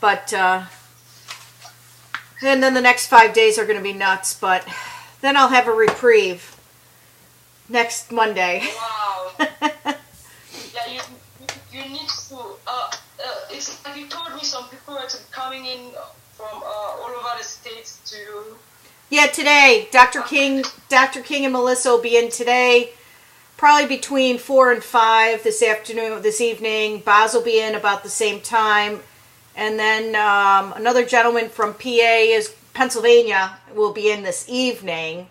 but and then the next 5 days are going to be nuts, but then I'll have a reprieve next Monday. Wow. Yeah, you need to. It's like you told me some people are coming in from all over the states to. Yeah, today, Dr. King and Melissa will be in today, probably between 4 and 5 this evening. Boz will be in about the same time. And then another gentleman from Pennsylvania, will be in this evening,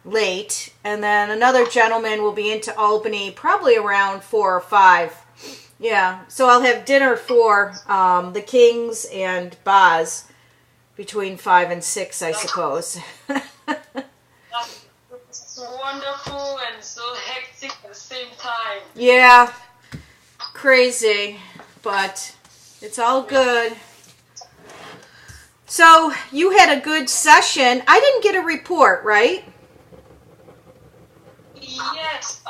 late. And then another gentleman will be into Albany, probably around 4 or 5. Yeah, so I'll have dinner for the Kings and Boz between 5 and 6, I suppose. That's wonderful and so hectic at the same time. Yeah, crazy, but it's all good. So you had a good session. I didn't get a report, right? Yes,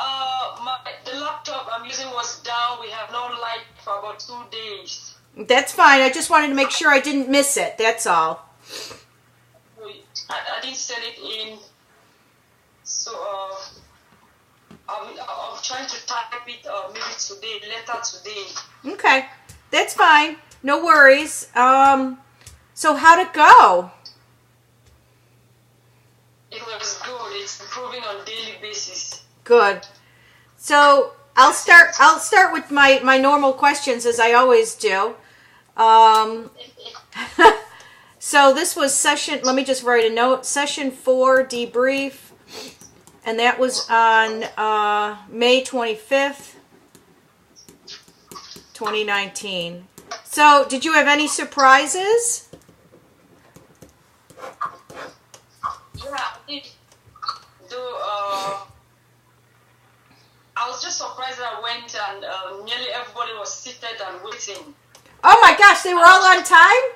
the laptop I'm using was down. We have no light for about 2 days. That's fine. I just wanted to make sure I didn't miss it. That's all. I didn't send it in, so I'm trying to type it maybe today, later today. Okay, that's fine. No worries. So how'd it go? It was good. It's improving on daily basis. Good. So I'll start with my normal questions as I always do. So this was let me just write a note, session 4 debrief, and that was on May 25th, 2019. So did you have any surprises? Yeah, I did. Though, I was just surprised that I went and nearly everybody was seated and waiting. Oh my gosh, they were all on time?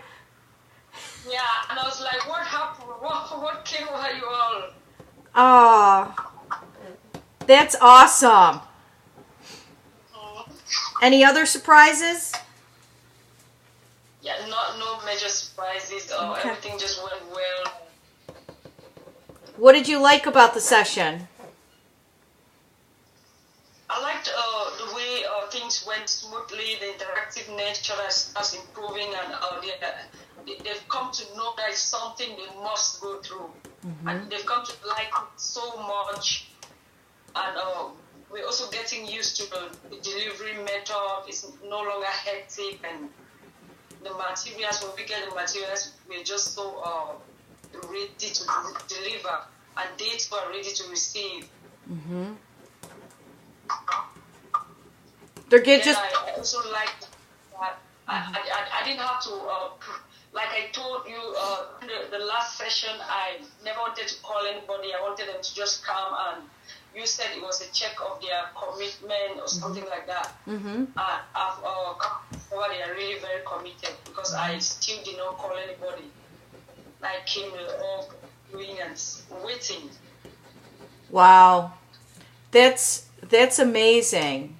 Yeah, and I was like, what happened? What came over you all? Oh, that's awesome. Any other surprises? Yeah, no major surprises. Okay. Everything just went well. What did you like about the session? I liked the way things went smoothly, the interactive nature that's improving, and they've come to know that it's something they must go through. Mm-hmm. And they've come to like it so much. And we're also getting used to the delivery method. It's no longer hectic, and the materials, when we get the materials, we're just so ready to deliver, and dates were ready to receive. Mm-hmm. They're I also like that I didn't have to, like I told you the last session, I never wanted to call anybody. I wanted them to just come, and you said it was a check of their commitment or something like that. Mm-hmm. They are really very committed, because I still did not call anybody. I came all doing and waiting. Wow, that's amazing.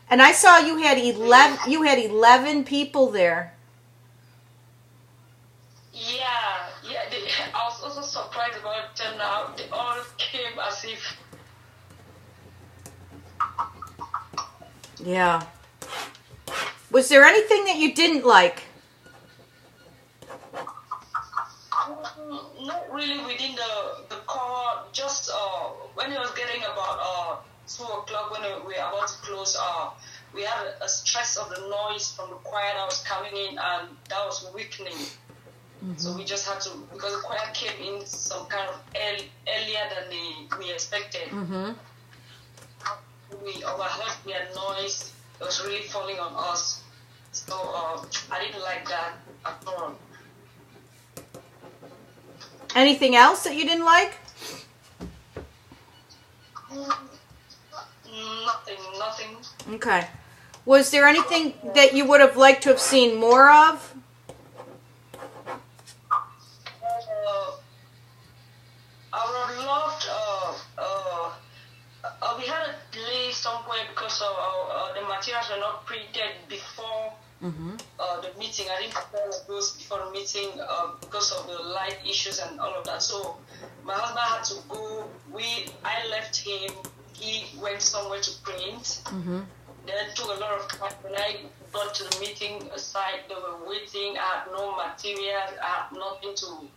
And I saw you had 11. You had 11 people there. Yeah. I was also surprised about them now. They all came as if. Yeah. Was there anything that you didn't like? Not really within the core. Just when it was getting about 2 o'clock, when we were about to close, we had a stress of the noise from the choir that was coming in, and that was weakening. Mm-hmm. So we just had to, because the choir came in some kind of earlier than we expected. Mm-hmm. We overheard their noise. It was really falling on us. So I didn't like that at all. Anything else that you didn't like? Nothing. Okay. Was there anything that you would have liked to have seen more of? I would have loved. We had a delay somewhere because the materials were not printed before the meeting. I didn't prepare those before the meeting because of the light issues and all of that. So my husband had to go. I left him. He went somewhere to print. Then it took a lot of time. When I got to the meeting site, they were waiting. I had no material. I had nothing to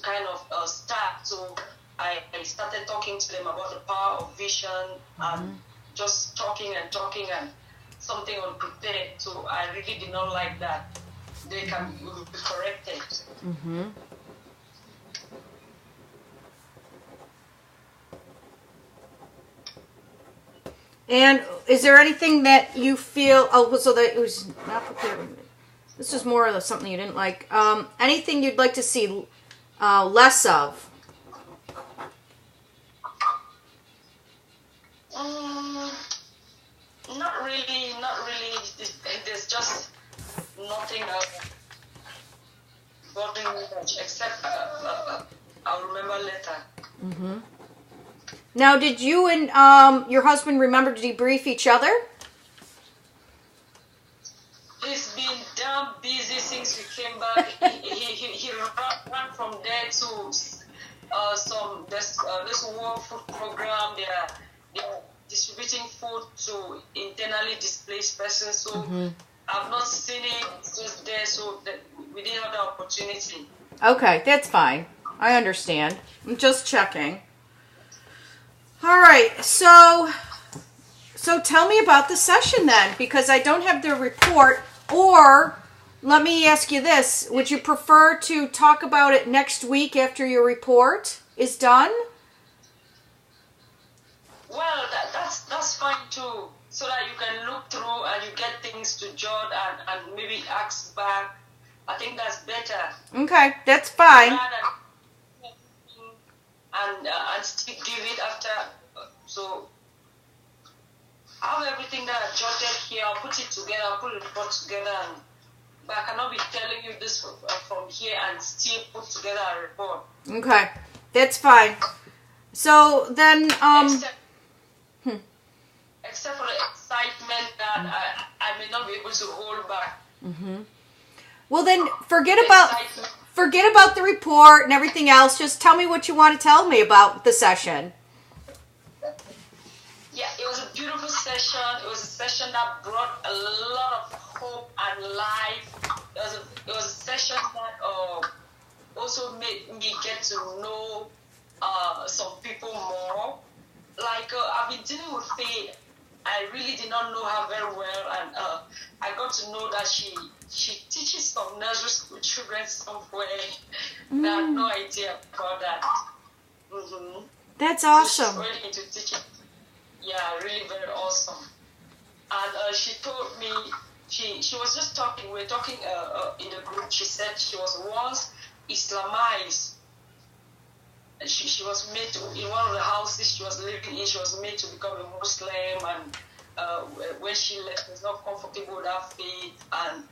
kind of start. So I started talking to them about the power of vision and just talking and something unprepared. So I really did not like that. They can be corrected. And is there anything that you feel, so that it was not prepared. This is more of something you didn't like. Anything you'd like to see less of? Not really. There's just nothing bothering me much, except I'll remember later. Now, did you and your husband remember to debrief each other? He's been damn busy since we came back. he ran from there to this World Food Program. They're distributing food to internally displaced persons. So I've not seen him just there. So that we didn't have the opportunity. Okay, that's fine. I understand. I'm just checking. All right, so tell me about the session then, because I don't have the report. Or let me ask you this: would you prefer to talk about it next week after your report is done? Well, that's fine too, so that you can look through and you get things to jot and maybe ask back. I think that's better. Okay, that's fine. And still give it after. So I have everything that I jotted here. I'll put it together. I'll put the report together. But I cannot be telling you this from here and still put together a report. Okay, that's fine. So then, except for the excitement that I may not be able to hold back. Well, then forget about the report and everything else. Just tell me what you want to tell me about the session. Yeah, it was a beautiful session. It was a session that brought a lot of hope and life. It was a session that also made me get to know some people more. Like I've been dealing with Faye. I really did not know her very well, and I got to know that she teaches some nursery school children somewhere. I had no idea about that. That's awesome. So she's really into teaching. Yeah, really very awesome. And she told me, she was just talking, we were talking in the group. She said she was once Islamized. She was made to, in one of the houses she was living in, she was made to become a Muslim, and when she left, she was not comfortable with her faith, and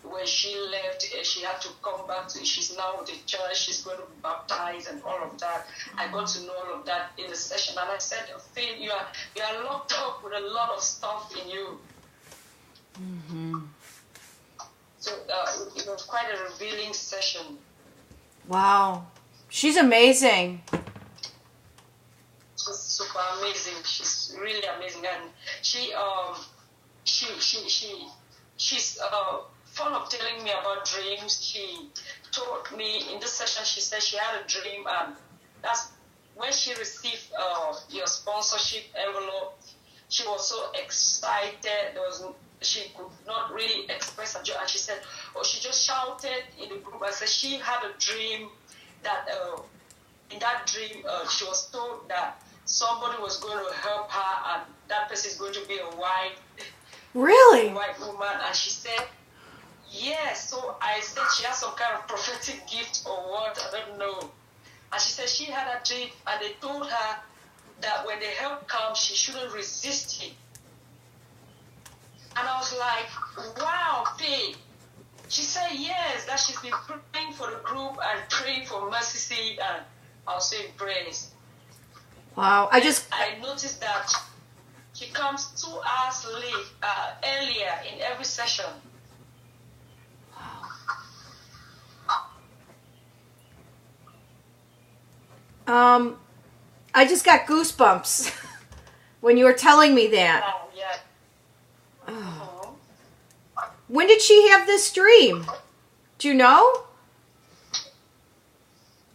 when she left, she had to come back to, she's now with the church, she's going to be baptized and all of that. I got to know all of that in the session, and I said, Faith, you are locked up with a lot of stuff in you. So it was quite a revealing session. Wow. She's amazing. She's super amazing. She's really amazing, and she's fond of telling me about dreams. She told me in this session, she said she had a dream, and that's when she received your sponsorship envelope. She was so excited. She could not really express her joy, and she said, she just shouted in the group. I said she had a dream that in that dream she was told that somebody was going to help her, and that person is going to be a white woman. And she said yes. So I said she has some kind of prophetic gift or what, I don't know. And she said she had a dream, and they told her that when the help comes, she shouldn't resist it. And I was like, wow, Faye. She said yes, that she's been praying for the group and praying for mercy seat, and I'll say praise. Wow, I noticed that she comes 2 hours earlier in every session. I just got goosebumps when you were telling me that. Oh, yeah. Oh. When did she have this dream? Do you know?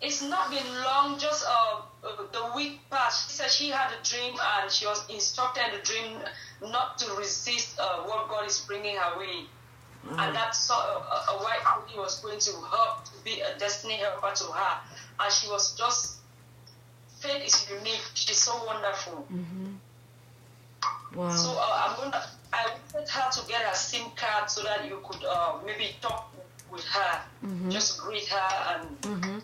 It's not been long, just the week past. She said she had a dream and she was instructed in the dream not to resist what God is bringing her way. And that's a white lady was going to help to be a destiny helper to her. And she was just, faith is unique. She's so wonderful. Mm-hmm. Wow. So I wanted her to get her SIM card so that you could maybe talk with her, just greet her and.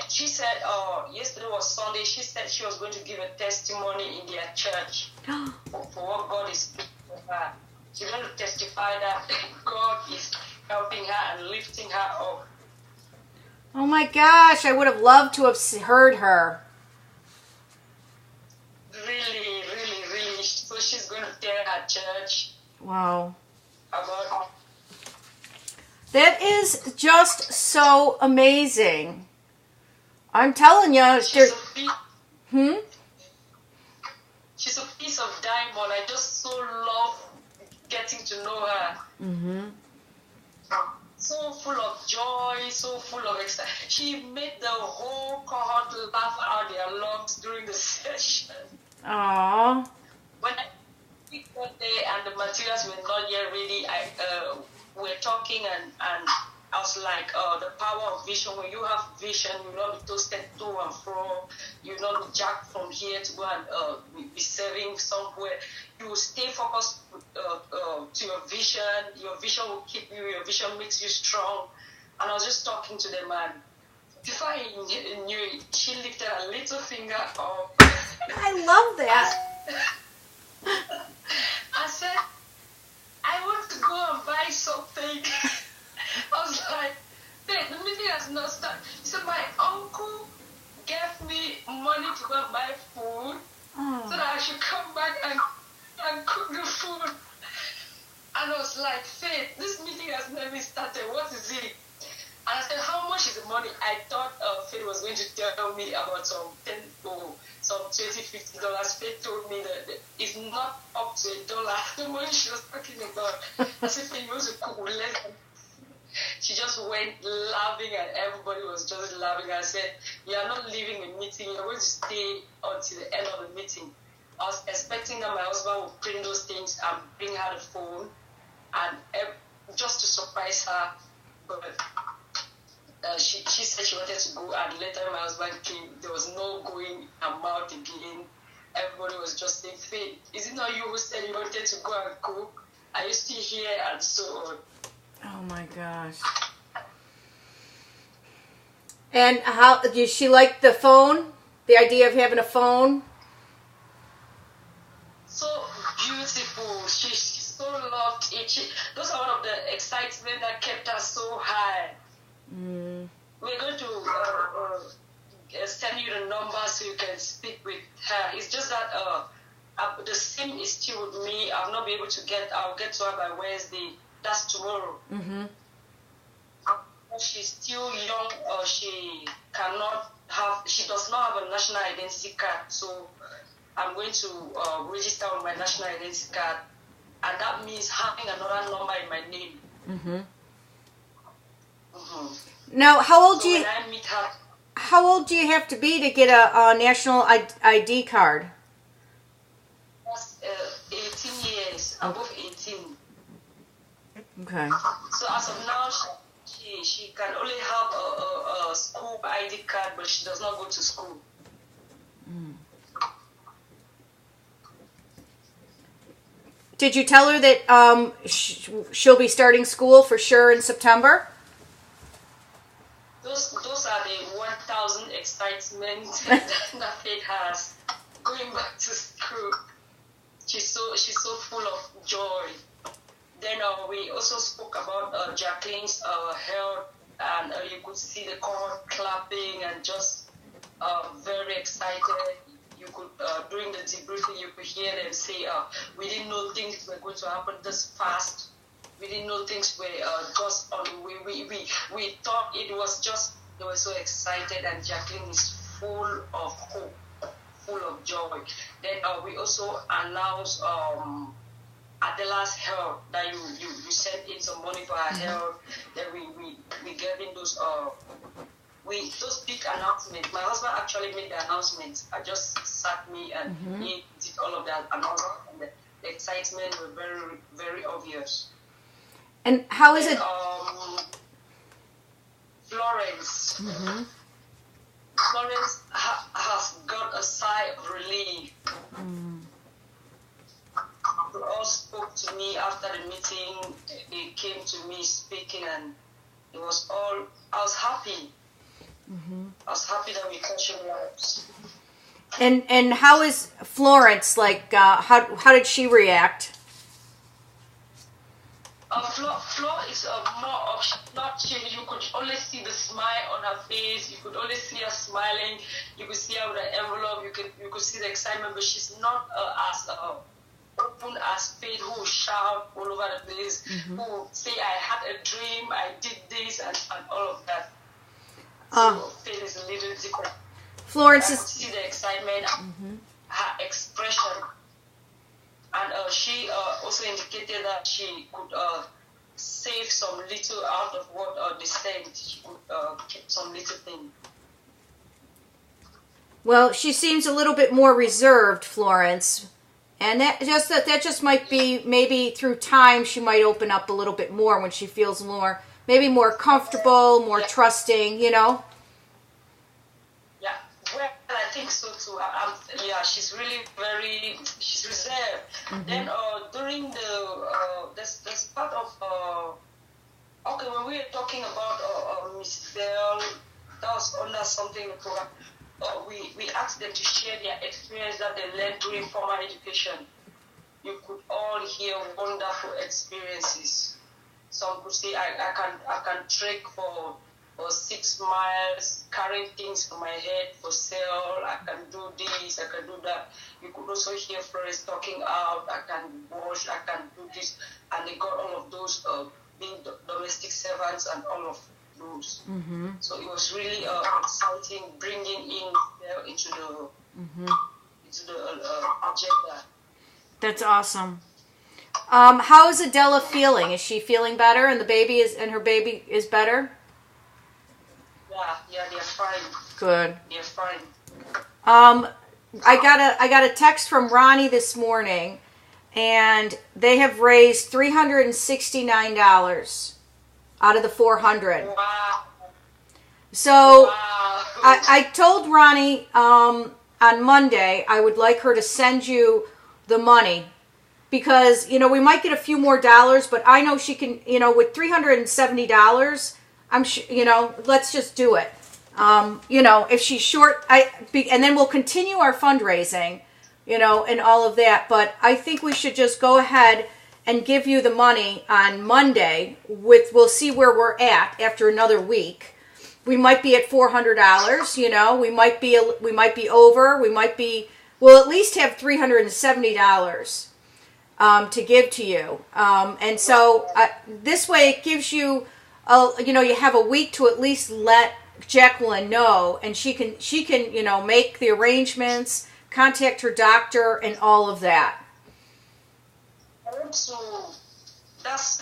She said, yesterday was Sunday. She said she was going to give a testimony in their church for what God is doing for her. She's going to testify that God is helping her and lifting her up. Oh my gosh, I would have loved to have heard her. Really, really, really. So she's going to tell her church. Wow. About. That is just so amazing. I'm telling you. She's a piece of diamond. I just so love getting to know her. Mm-hmm. So full of joy, so full of excitement. She made the whole cohort laugh out their lungs during the session. Aww. When I got there and the materials were not yet ready, we're talking and I was like, the power of vision. When you have vision, you will not be toasted to and fro. You will not be jacked from here to go and be serving somewhere. You will stay focused to your vision. Your vision will keep you. Your vision makes you strong. And I was just talking to them, and before I knew it, she lifted a little finger up. I love that. I said, I want to go and buy something. I was like, the meeting has not started. So my uncle gave me money to go and buy food so that I should come back and cook the food. And I was like, Faith, this meeting has not even started. What is it? And I said, how much is the money? I thought Faith was going to tell me about some $10 or some $20, $50. Faith told me that it's not up to $1. The money she was talking about. I said, Faith, you want to cook less than. She just went laughing and everybody was just laughing. I said, you are not leaving the meeting. You're going to stay until the end of the meeting. I was expecting that my husband would print those things and bring her the phone and just to surprise her. But she said she wanted to go, and later my husband came. There was no going about again. Everybody was just saying, Faith, is it not you who said you wanted to go and cook? Are you still here? And so on. Oh my gosh. And how did she like the phone? The idea of having a phone? So beautiful. She so loved it. Those are one of the excitement that kept her so high. We're going to send you the number so you can speak with her. It's just that the SIM is still with me. I'll not be able to I'll get to her by Wednesday. That's tomorrow. Mm-hmm. She's still young. She does not have a national identity card. So I'm going to register on my national identity card, and that means having another number in my name. Mm-hmm. Mm-hmm. Now, how old when I meet her, how old do you have to be to get a national ID card? That's 18 years, above 18. Okay. So as of now, she can only have a school ID card, but she does not go to school. Did you tell her that she'll be starting school for sure in September? Those are the 1,000 excitements that Faith has going back to school. She's so full of joy. Then we also spoke about Jacqueline's health, and you could see the crowd clapping and just very excited. You could during the debriefing you could hear them say, "We didn't know things were going to happen this fast. We didn't know things were just on the way. We thought it was just They were so excited, and Jacqueline is full of hope, full of joy. Then we also announced Adela's health, that you sent in some money for her health. Then we gave in those big announcements. My husband actually made the announcements. I just sat me and he did all of that announcements, and the excitement were very, very obvious. And how is it? Florence. Florence has got a sigh of relief. They all spoke to me after the meeting. They came to me speaking, and it was all. I was happy. I was happy that we touched lives. And how is Florence? Like, how did she react? Flo is more of not she. You could only see the smile on her face. You could only see her smiling. You could see her with an envelope. You could see the excitement, but she's not as open as Faith, who shout all over the place, who say, "I had a dream. I did this," and all of that. So Faith is a little different. Florence I could see the excitement, her expression. And she also indicated that she could save some little out of what they sent. She could keep some little thing. Well, she seems a little bit more reserved, Florence, and that just might be, maybe through time she might open up a little bit more when she feels maybe more comfortable, more trusting, you know. Yeah, well, I think so too. She's really she's reserved. Then during the there's part of when we were talking about Miss Bell, that was under something program. We asked them to share their experience that they learned during formal education. You could all hear wonderful experiences. Some could say, I can trek for 6 miles, carrying things from my head for sale. I can do this, I can do that. You could also hear Florence talking out, I can wash, I can do this. And they got all of those being domestic servants and all of those. So it was really exciting, bringing in into the agenda. That's awesome. How is Adela feeling? Is she feeling better, and her baby is better? Yeah, they're fine. Good. They're fine. I got a text from Ronnie this morning, and they have raised $369 out of the $400. Wow. So Wow. I told Ronnie on Monday I would like her to send you the money, because we might get a few more dollars, but I know she can. With $370. I'm sure, let's just do it. If she's short, and then we'll continue our fundraising, and all of that. But I think we should just go ahead and give you the money on Monday. We'll see where we're at after another week. We might be at $400. We might be over. We'll at least have $370 to give to you. And so this way it gives you. You have a week to at least let Jacqueline know, and she can make the arrangements, contact her doctor, and all of that. Also, that's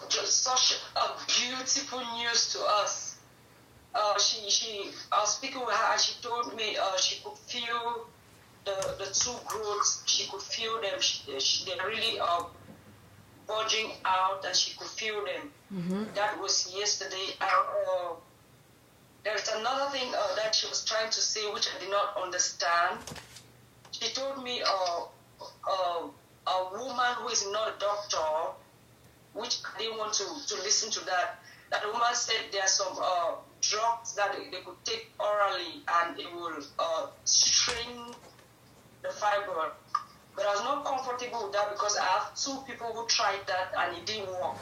just such a beautiful news to us. I was speaking with her, and she told me she could feel the 2 growths. She could feel them. They're really bulging out, and she could feel them. That was yesterday. There's another thing that she was trying to say, which I did not understand. She told me a woman who is not a doctor, which I didn't want to listen to that. That woman said there are some drugs that they could take orally, and it will strain the fiber. But I was not comfortable with that, because I have 2 people who tried that and it didn't work.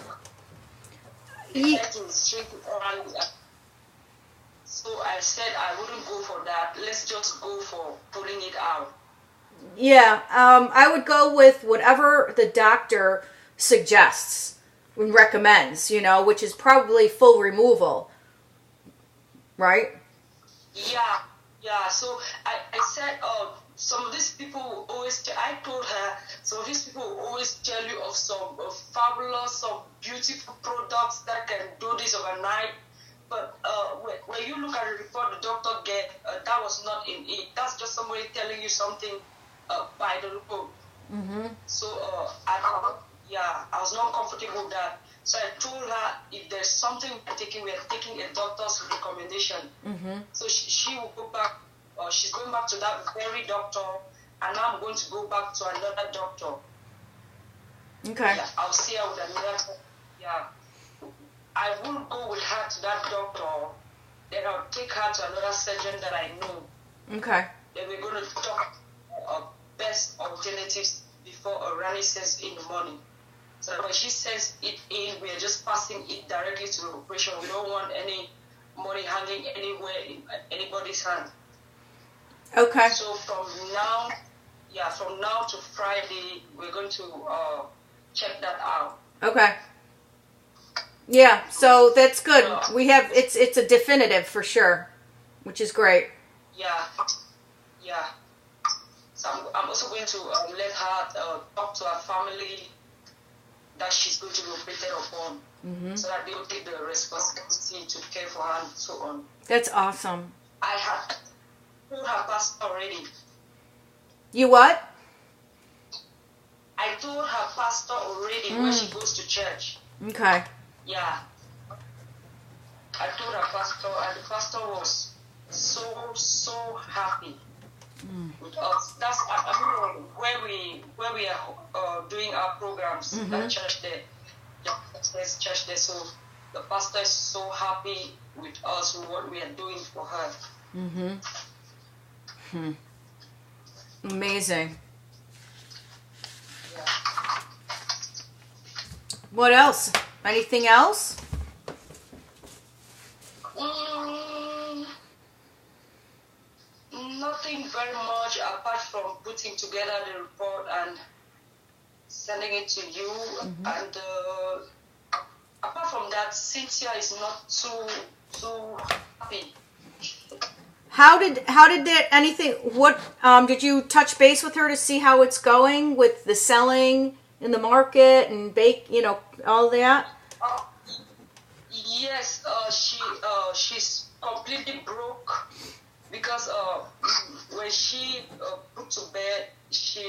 So I said I wouldn't go for that. Let's just go for pulling it out. Yeah, I would go with whatever the doctor suggests and recommends, which is probably full removal. right? Yeah. So I said, some of these people always, I told her, some of these people always tell you of some fabulous, some beautiful products that can do this overnight. But when you look at the report the doctor gave, that was not in it. That's just somebody telling you something by the report. Mm-hmm. So I was not comfortable with that. So I told her, if there's something we are taking a doctor's recommendation. Mm-hmm. So she will go back. She's going back to that very doctor, and I'm going to go back to another doctor. Okay. Yeah, I'll see her with another. Yeah, I will go with her to that doctor. Then I'll take her to another surgeon that I know. Okay. Then we're going to talk best alternatives before Rani says in the morning. So when she sends it in, we are just passing it directly to the operation. We don't want any money hanging anywhere in anybody's hand. Okay. So from now to Friday, we're going to check that out. Okay. Yeah, so that's good. We have it's a definitive for sure, which is great. Yeah. So I'm also going to let her talk to her family that she's going to be operated upon, Mm-hmm. so that they will take the responsibility to care for her and so on. That's awesome. I had told her pastor already. You what? I told her pastor already when she goes to church. Okay. Yeah. I told her pastor, and the pastor was so happy with us. That's where we are doing our programs. Mm-hmm. That church there, there's church there. So the pastor is so happy with us with what we are doing for her. Mm-hmm. Amazing. Yeah. What else? Anything else? Nothing very much apart from putting together the report and sending it to you. Mm-hmm. And apart from that, Cynthia is not too happy. How did that anything? What did you touch base with her to see how it's going with the selling in the market and all that? Yes, she's completely broke because when she put to bed, she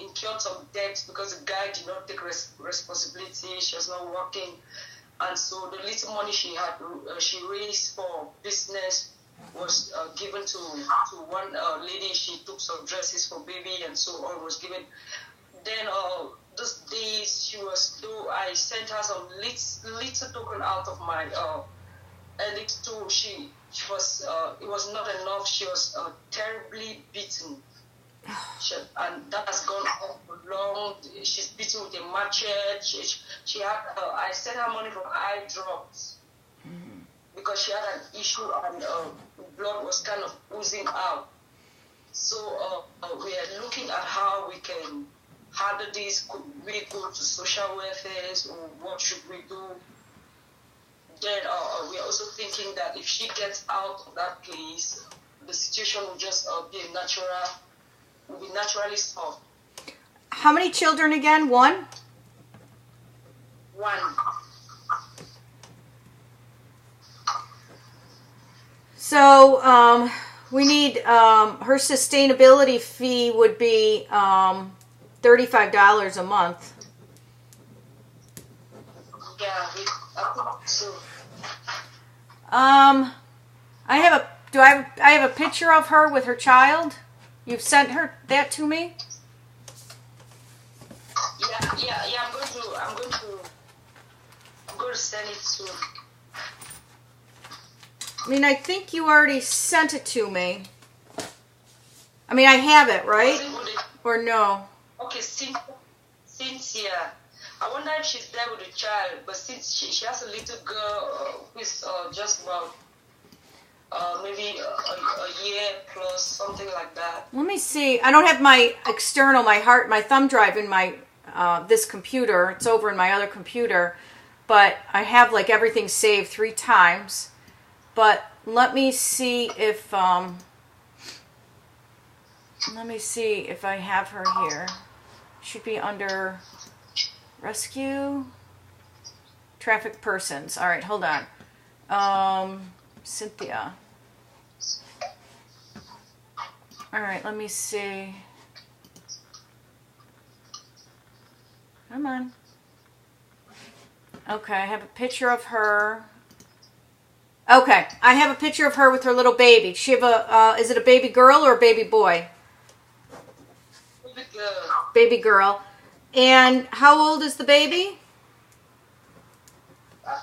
incurred some debt because the guy did not take responsibility. She was not working, and so the little money she had she raised for business was given to one lady. She took some dresses for baby and so on, was given. Then those days I sent her some little token out of my edit too. She was it was not enough. She was terribly beaten. And that has gone on for long. She's beaten with a machete. She had I sent her money for eye drops because she had an issue and blood was kind of oozing out. So we are looking at how we can handle this. Could we go to social welfare, or what should we do? Then we are also thinking that if she gets out of that place, the situation will just be naturally solved. How many children again? One? One. So we need her sustainability fee would be $35 a month. Yeah, I think so. I have a picture of her with her child. You've sent her that to me? Yeah. I'm going to send it to. I mean, I think you already sent it to me. I mean, I have it, right? Or no? Okay, Cynthia. I wonder if she's there with the child, but since she has a little girl who's just about maybe a year plus, something like that. Let me see. I don't have my external, my thumb drive in my this computer. It's over in my other computer, but I have like everything saved 3 times. But let me see if I have her here. Should be under rescue, traffic persons. All right, hold on. Cynthia. All right, let me see. Come on. Okay, I have a picture of her. Okay, I have a picture of her with her little baby. Does she have is it a baby girl or a baby boy? Baby girl. Baby girl. And how old is the baby?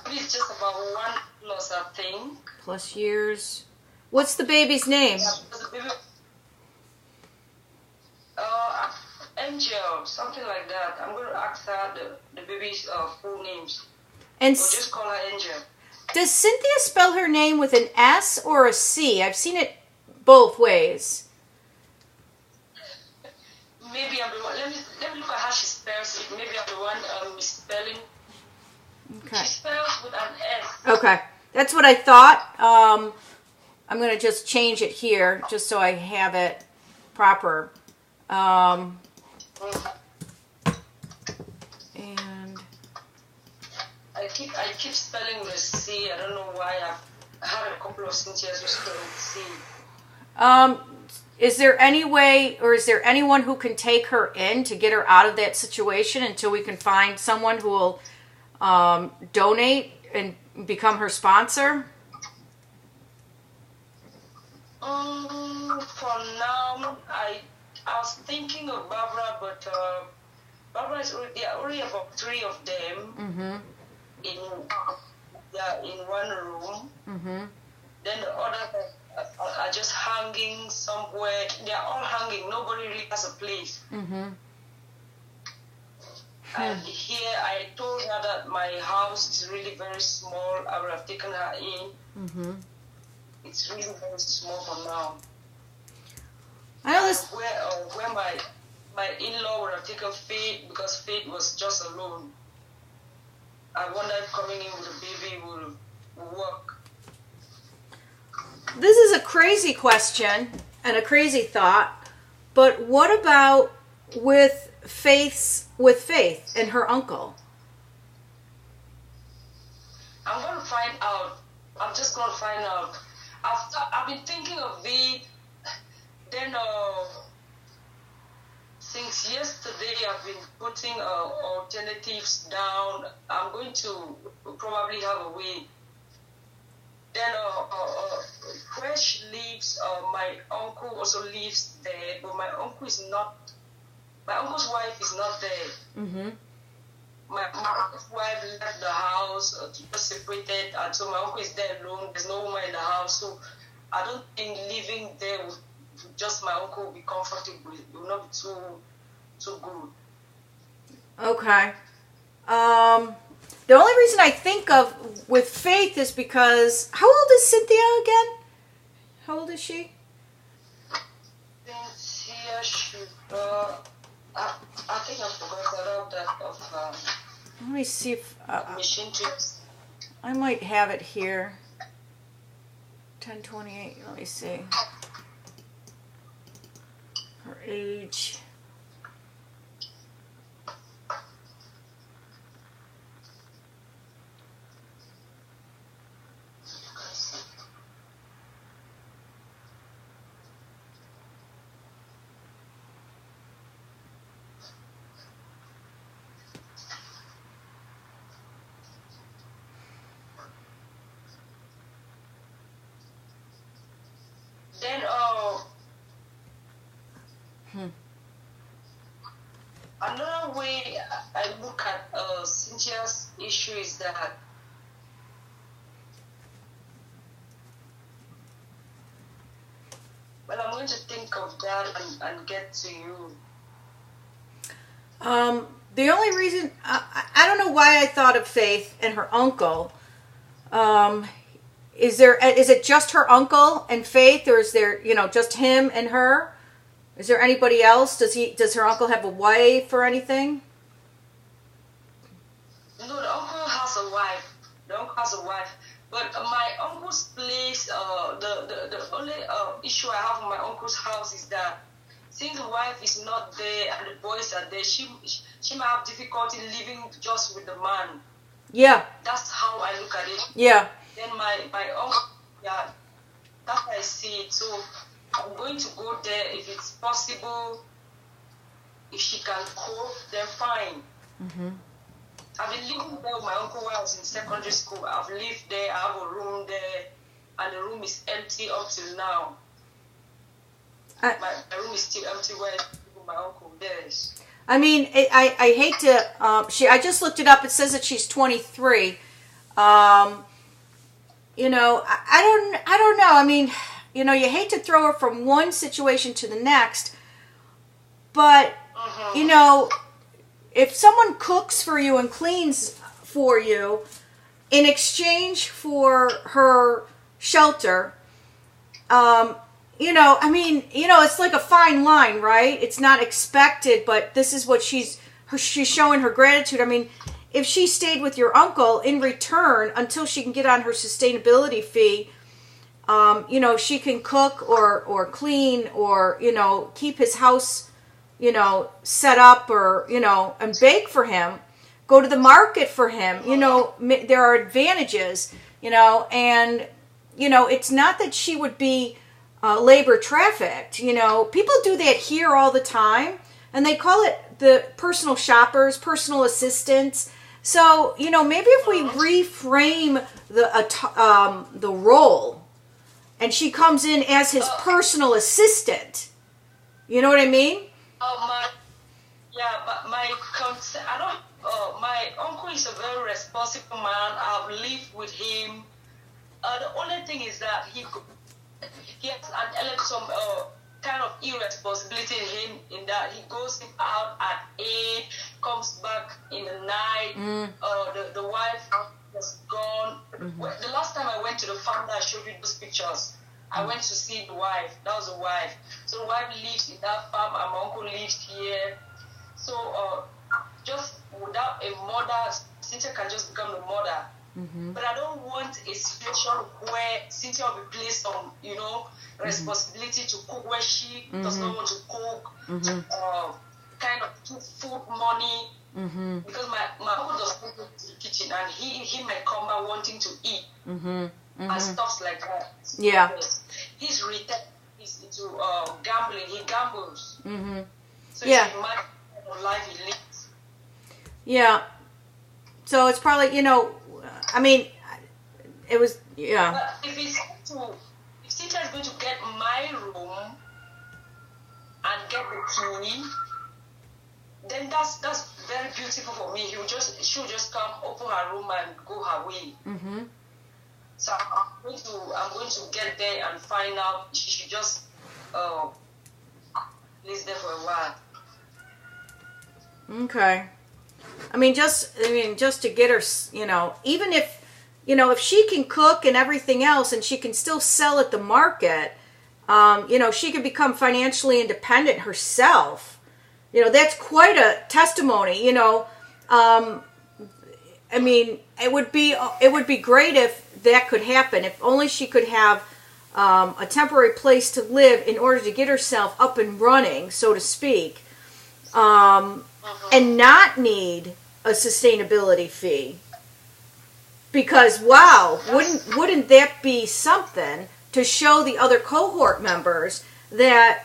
It's just about 1+, I think. Plus years. What's the baby's name? Yeah, because the baby, Angel, something like that. I'm going to ask her the baby's full names. And We'll just call her Angel. does Cynthia spell her name with an S or a C? I've seen it both ways. Maybe I'm the one. Let me look at how she spells it. Maybe I'm the one misspelling. Okay. She spells with an S. Okay. That's what I thought. I'm going to just change it here just so I have it proper. And I keep spelling with a C. I don't know why. I've had a couple of Cynthias who spell with C. is there any way, or is there anyone who can take her in to get her out of that situation until we can find someone who will donate and become her sponsor? For now, I was thinking of Barbara, but Barbara is there are only about 3 of them in one room. Then the others are just hanging somewhere. They are all hanging. Nobody really has a place. And here I told her that my house is really very small. I would have taken her in. It's really very small for now. I know this. Where my in-law would have taken Faith, because Faith was just alone. I wonder if coming in with a baby will work. This is a crazy question and a crazy thought, but what about with Faith and her uncle? I'm going to find out. I'm just going to find out. I've been thinking of it. Then since yesterday, I've been putting alternatives down. I'm going to probably have a way. Then where she lives, my uncle also lives there, but my uncle's wife is not there. My uncle's wife left the house, just separated, and so my uncle is there alone. There's no woman in the house, so I don't think living there with just my uncle will be comfortable. It will not be too good. Okay. The only reason I think of with Faith is because, how old is Cynthia again? How old is she? Cynthia, I think I forgot that Let me see if machine trips. I might have it here. 1028. Let me see. Her age. Then another way I look at Cynthia's issue is that I'm going to think of that and get to you. The only reason I don't know why I thought of Faith and her uncle. Is it just her uncle and Faith, or is there just him and her? Is there anybody else? Does her uncle have a wife or anything? No, the uncle has a wife. But my uncle's place, the only issue I have in my uncle's house is that since the wife is not there and the boys are there, she might have difficulty living just with the man. Yeah. That's how I look at it. Yeah. Then my uncle, yeah, that's how I see it. So I'm going to go there if it's possible. If she can cope, then fine. Mm-hmm. I've been living there with my uncle while I was in secondary school. I've lived there, I have a room there, and the room is empty up till now. My room is still empty where my uncle is. I mean, I hate to. I just looked it up. It says that she's 23. You know, I don't know. I mean, you know, you hate to throw her from one situation to the next, but you know, if someone cooks for you and cleans for you in exchange for her shelter, you know, I mean, you know, it's like a fine line, right? It's not expected, but this is what she's showing her gratitude. I mean, if she stayed with your uncle in return until she can get on her sustainability fee, you know, she can cook or clean or, you know, keep his house, you know, set up or, you know, and bake for him, go to the market for him. You know, there are advantages, you know, and, you know, it's not that she would be labor trafficked. You know, people do that here all the time, and they call it the personal shoppers, personal assistants. So, you know, maybe if we reframe the role, and she comes in as his personal assistant, you know what I mean? But my concern, my uncle is a very responsible man. I've lived with him. The only thing is that he has some kind of irresponsibility in him, in that he goes out at 8, comes back in the night. The wife was gone. The last time I went to the farm that I showed you those pictures, I went to see the wife. That was the wife. So the wife lives in that farm, and my uncle lives here. So just without a mother, Cynthia can just become the mother. But I don't want a situation where Cynthia will be placed on, you know, responsibility to cook where she does not want to cook, kind of food money, because my uncle does not go to the kitchen, and he may come back wanting to eat and stuff like that. Yeah. He's retired. He's into gambling. He gambles. So yeah. It's my life he lives. Yeah. So it's probably, you know, I mean, it was, yeah. But if Cynthia is going to get my room and get the key, then that's very beautiful for me. She'll just come, open her room, and go her way. So I'm going to get there and find out. She should just live there for a while. Okay. I mean, just to get her, you know, even if, you know, if she can cook and everything else, and she can still sell at the market, you know, she could become financially independent herself. You know, that's quite a testimony. You know, I mean, it would be great if that could happen. If only she could have a temporary place to live in order to get herself up and running, so to speak. And not need a sustainability fee, because wow, wouldn't that be something to show the other cohort members that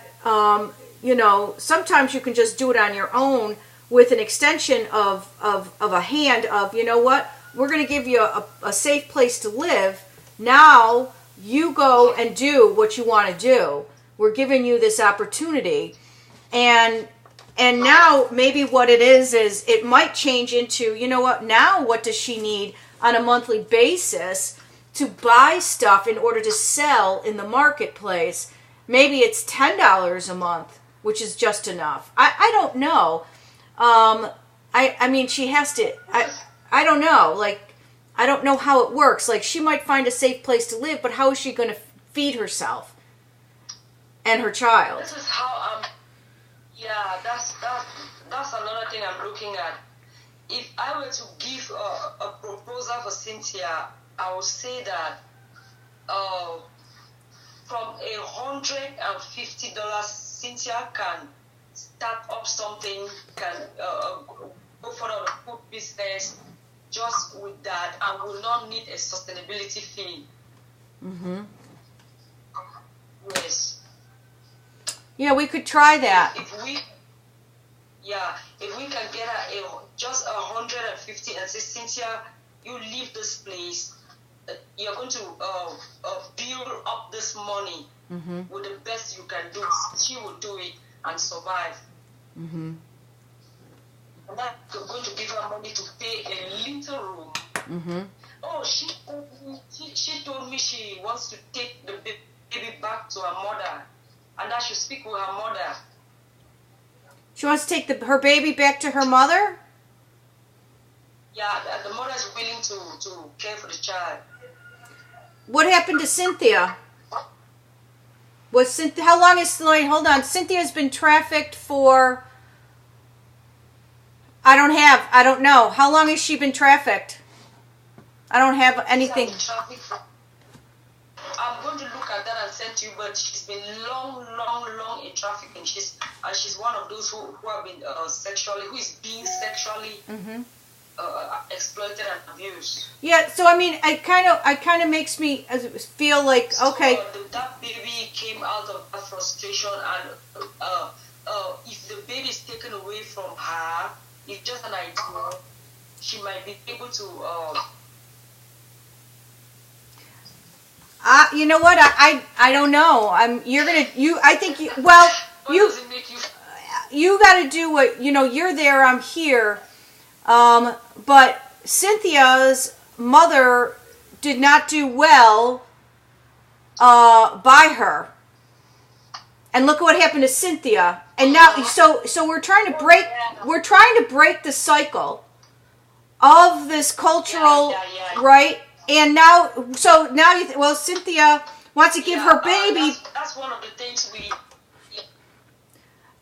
you know, sometimes you can just do it on your own with an extension of a hand of, you know what, we're going to give you a safe place to live. Now you go and do what you want to do. We're giving you this opportunity. And now maybe what it is it might change into, you know what, now what does she need on a monthly basis to buy stuff in order to sell in the marketplace? Maybe it's $10 a month, which is just enough. I don't know. I mean, she has to, I don't know. Like, I don't know how it works. Like, she might find a safe place to live, but how is she going to feed herself and her child? This is how yeah, that's another thing I'm looking at. If I were to give a proposal for Cynthia, I would say that from $150, Cynthia can start up something, can go for the food business just with that, and will not need a sustainability fee. Mm-hmm. Yes. Yeah, we could try that. If we can get just 150 and say, Cynthia, you leave this place, you're going to build up this money with the best you can do. She will do it and survive. Mm-hmm. I'm not going to give her money to pay a little room. Mm-hmm. Oh, she told me she wants to take the baby back to her mother, and I should speak with her mother. She wants to take her baby back to her mother? Yeah, the mother is willing to care for the child. What happened to Cynthia? How long is, hold on, Cynthia's been trafficked for, I don't know. How long has she been trafficked? I don't have anything. I'm going to look at that and send to you, but she's been long in trafficking. She's one of those who have been who is being sexually exploited and abused. Yeah, so I mean, it kind of makes me feel like, okay. So, that baby came out of that frustration, and if the baby is taken away from her, it's just an idea. She might be able to. You know what? I don't know. You got to do what, you're there, I'm here. But Cynthia's mother did not do well by her. And look at what happened to Cynthia. And now so we're trying to break the cycle of this cultural, right? And now Cynthia wants to give her baby. That's one of the things we.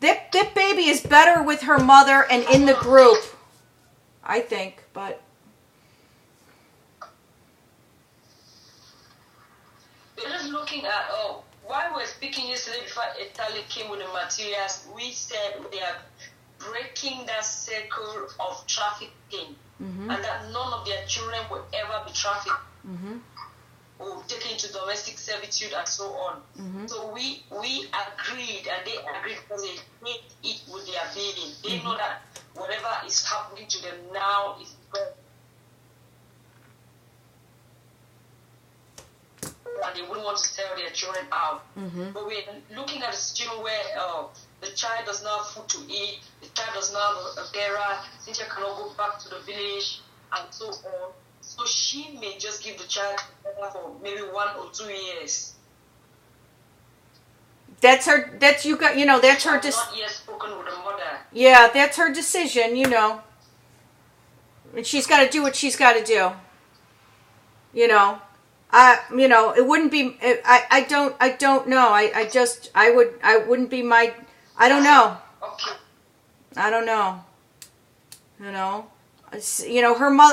That baby is better with her mother and in the group, I think. But we're just looking at while we're speaking yesterday before Italy came with the materials, we said they are breaking that circle of trafficking. And that none of their children will ever be trafficked or taken into domestic servitude and so on. So we agreed, and they agreed because they hate it with their baby. They know that whatever is happening to them now is because and they wouldn't want to sell their children out. But we're looking at a situation where the child does not have food to eat, the child does not have a carer, Cynthia cannot go back to the village, and so on. So she may just give the child for maybe 1 or 2 years. That's her decision. Not yet spoken with the mother. Yeah, that's her decision, And she's got to do what she's got to do. It wouldn't be. I don't know. I wouldn't be my. I don't know. Okay. I don't know. Her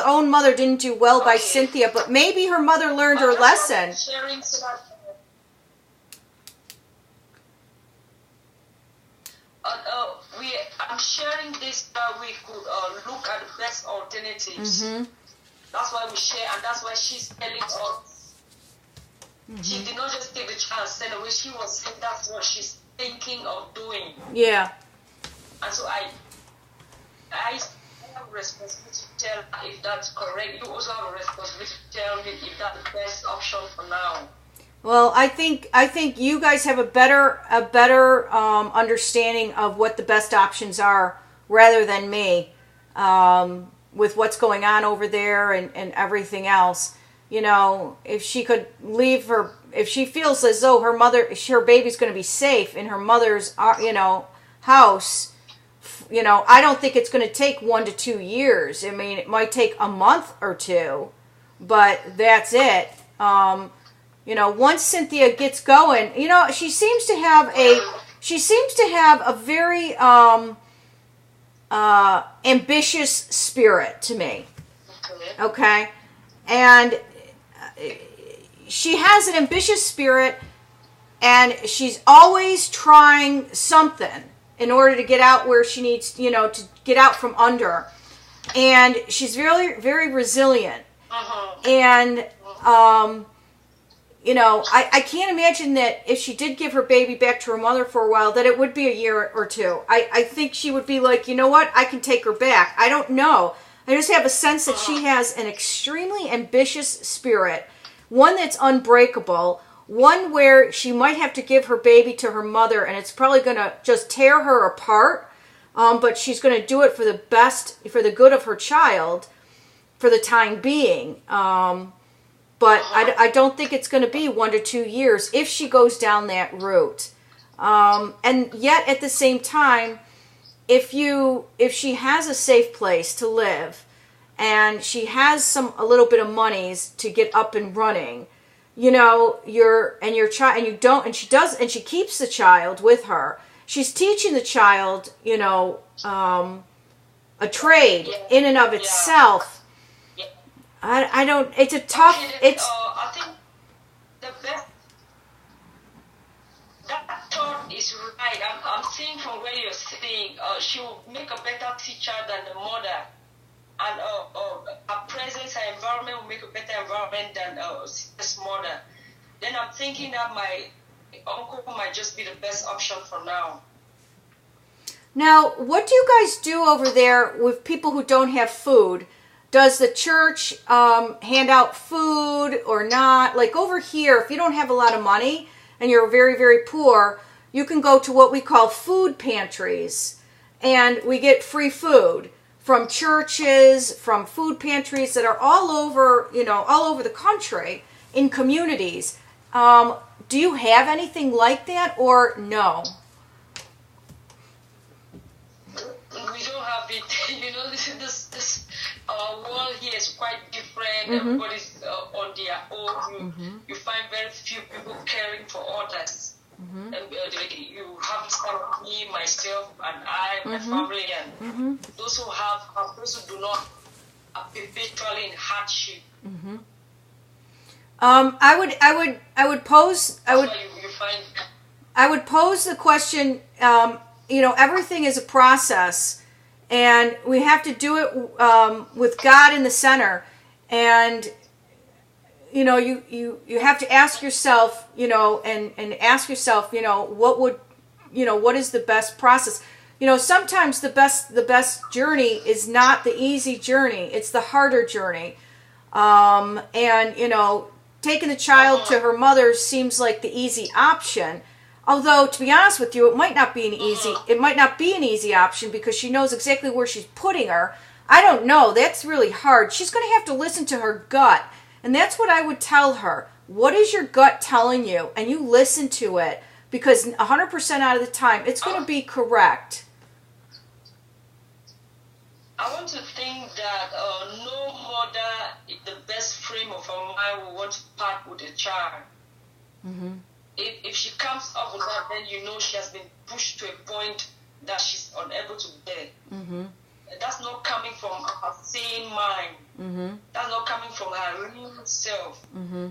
own mother didn't do well by Cynthia, but maybe her mother learned her lesson. I'm sharing this that we could look at the best alternatives. That's why we share, and that's why she's telling us. She did not just take the child and send away. She was saying that's what she's thinking of doing. Yeah. And so I have a responsibility to tell her if that's correct. You also have a responsibility to tell me if that's the best option for now. Well, I think you guys have a better understanding of what the best options are rather than me, with what's going on over there and everything else. If she could leave her, if she feels as though her baby's going to be safe in her mother's, house, I don't think it's going to take 1 to 2 years. I mean, it might take a month or two, but that's it. Once Cynthia gets going, she seems to have a very ambitious spirit to me. Okay, and she has an ambitious spirit, and she's always trying something in order to get out where she needs, to get out from under. And she's very, very resilient. And, I can't imagine that if she did give her baby back to her mother for a while, that it would be a year or two. I think she would be like, you know what, I can take her back. I don't know. I just have a sense that she has an extremely ambitious spirit, one that's unbreakable, one where she might have to give her baby to her mother, and it's probably going to just tear her apart, but she's going to do it for the best, for the good of her child, for the time being. But I don't think it's going to be 1 to 2 years if she goes down that route. And yet, at the same time, if she has a safe place to live, and she has a little bit of monies to get up and running, she keeps the child with her. She's teaching the child, a trade in and of itself. I don't. It's a tough. I think the best. That thought is right. I'm seeing from where you're saying she will make a better teacher than the mother, and her presence, her environment will make a better environment than his mother. Then I'm thinking that my uncle might just be the best option for now. Now, what do you guys do over there with people who don't have food? Does the church hand out food or not? Like over here, if you don't have a lot of money and you're very, very poor, you can go to what we call food pantries. And we get free food from churches, from food pantries that are all over the country in communities. Do you have anything like that or no? We don't have it. This world here is quite different. Everybody's on their own. You find very few people caring for others. And you have to start with me, myself, and I, my family, and those who do not are perpetually in hardship. I would pose the question. Everything is a process, and we have to do it with God in the center. And you have to ask yourself, and ask yourself, what is the best process? Sometimes the best journey is not the easy journey; it's the harder journey. Taking the child to her mother seems like the easy option. Although, to be honest with you, it might not be an easy option because she knows exactly where she's putting her. I don't know. That's really hard. She's going to have to listen to her gut. And that's what I would tell her. What is your gut telling you? And you listen to it, because 100% out of the time, it's going to be correct. I want to think that no mother, in the best frame of her mind, will want to part with a child. If she comes up with that, then she has been pushed to a point that she's unable to bear. That's not coming from her sane mind. That's not coming from her real self.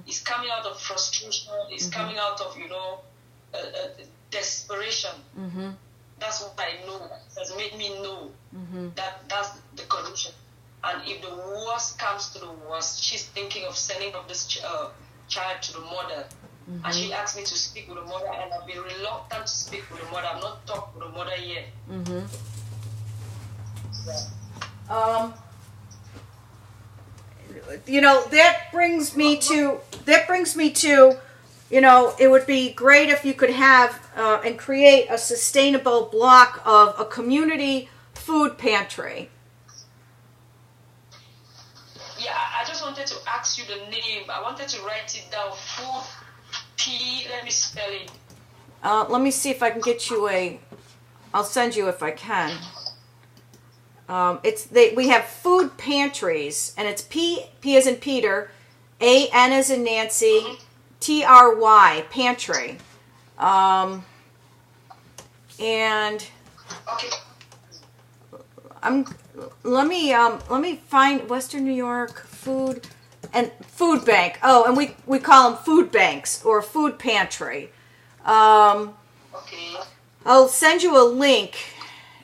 It's coming out of frustration. It's coming out of, desperation. That's what I know. It has made me know that that's the condition. And if the worst comes to the worst, she's thinking of sending up this child to the mother. And she asked me to speak with the mother, and I've been reluctant to speak with the mother. I've not talked with the mother yet. That brings me to, it would be great if you could have and create a sustainable block of a community food pantry. Yeah, I just wanted to ask you the name. I wanted to write it down. Food let me spell it. Let me see if I can get you I'll send you if I can. We have food pantries, and it's P as in Peter, A-N as in Nancy, T-R-Y, pantry. And okay. let me find Western New York food And food bank. Oh, and we call them food banks or food pantry. Okay. I'll send you a link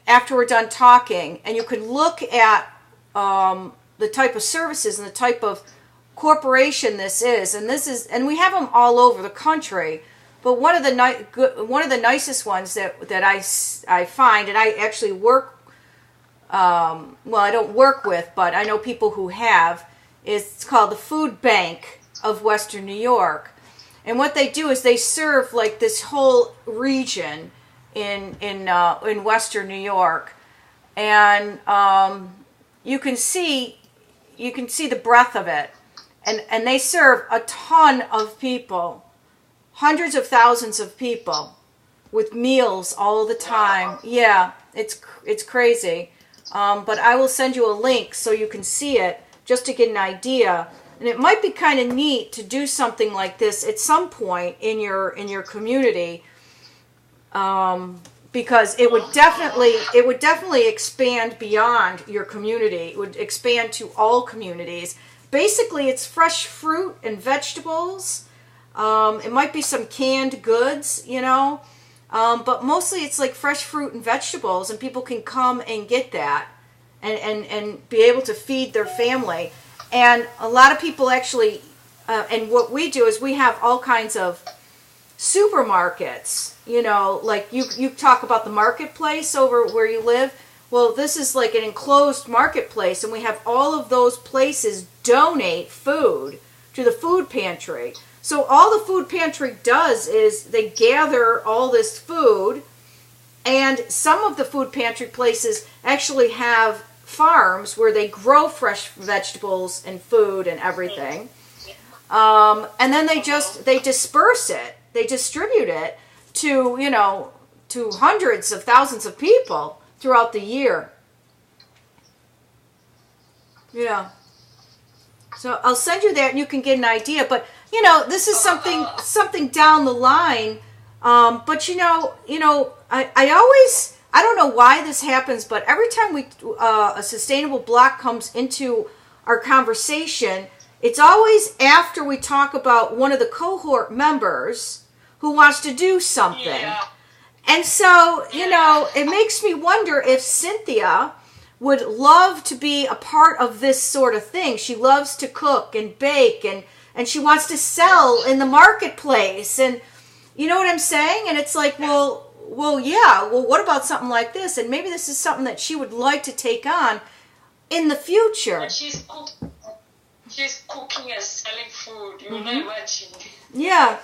after we're done talking, and you can look at the type of services and the type of corporation this is. And we have them all over the country. But one of the nicest ones that I find, and I actually work. Well, I don't work with, but I know people who have. It's called the Food Bank of Western New York. And what they do is they serve like this whole region in Western New York, and you can see the breadth of it, and they serve a ton of people, hundreds of thousands of people, with meals all the time. Yeah, it's crazy, but I will send you a link so you can see it just to get an idea. And it might be kind of neat to do something like this at some point in your community, because it would definitely expand beyond your community. It would expand to all communities. Basically, it's fresh fruit and vegetables. It might be some canned goods, but mostly it's like fresh fruit and vegetables, and people can come and get that and be able to feed their family. And a lot of people actually, and what we do is we have all kinds of supermarkets, like you talk about the marketplace over where you live. Well, this is like an enclosed marketplace, and we have all of those places donate food to the food pantry. So all the food pantry does is they gather all this food, and some of the food pantry places actually have farms where they grow fresh vegetables and food and everything, and then they disperse it, they distribute it to hundreds of thousands of people throughout the year. Yeah. So I'll send you that, and you can get an idea. But this is something down the line. But I don't know why this happens, but every time a sustainable block comes into our conversation, it's always after we talk about one of the cohort members who wants to do something. Yeah. And so, it makes me wonder if Cynthia would love to be a part of this sort of thing. She loves to cook and bake, and she wants to sell in the marketplace. And you know what I'm saying? And it's like, well, what about something like this? And maybe this is something that she would like to take on in the future. And she's cooking and selling food. You know, imagine. Yeah.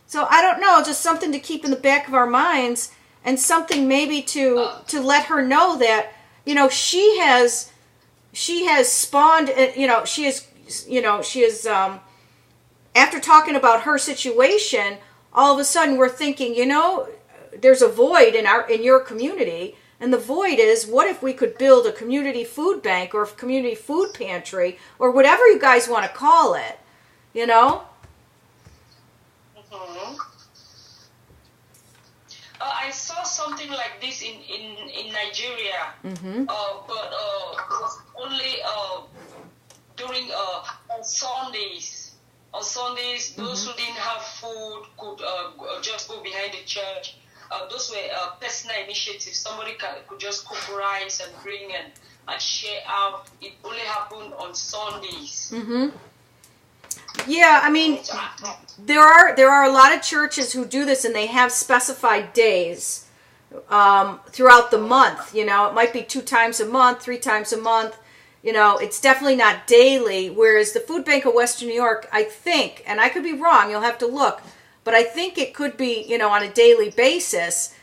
So I don't know, just something to keep in the back of our minds, and something maybe to let her know that, she has spawned, she is, after talking about her situation, all of a sudden we're thinking, there's a void in your community, and the void is, what if we could build a community food bank or a community food pantry or whatever you guys want to call it, I saw something like this in Nigeria, but it was only during on Sundays. On Sundays, those who didn't have food could just go behind the church. Those were personal initiatives. Somebody could just cook rice and bring and share out. It only happened on Sundays. Yeah, I mean, there are a lot of churches who do this, and they have specified days throughout the month. It might be 2 times a month, 3 times a month. It's definitely not daily, whereas the Food Bank of Western New York, I think, and I could be wrong, you'll have to look, but I think it could be, on a daily basis.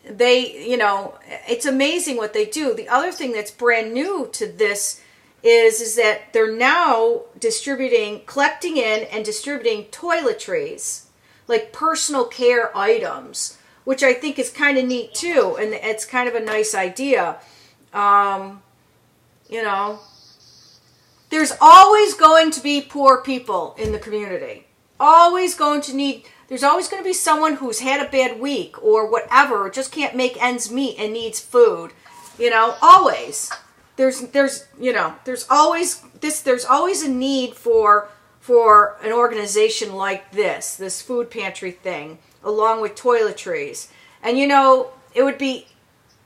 It's amazing what they do. The other thing that's brand new to this is that they're now collecting in and distributing toiletries, like personal care items, which I think is kind of neat too, and it's kind of a nice idea. There's always going to be poor people in the community. There's always going to be someone who's had a bad week or whatever, or just can't make ends meet and needs food. Always. there's always a need for an organization like this food pantry thing, along with toiletries. And it would be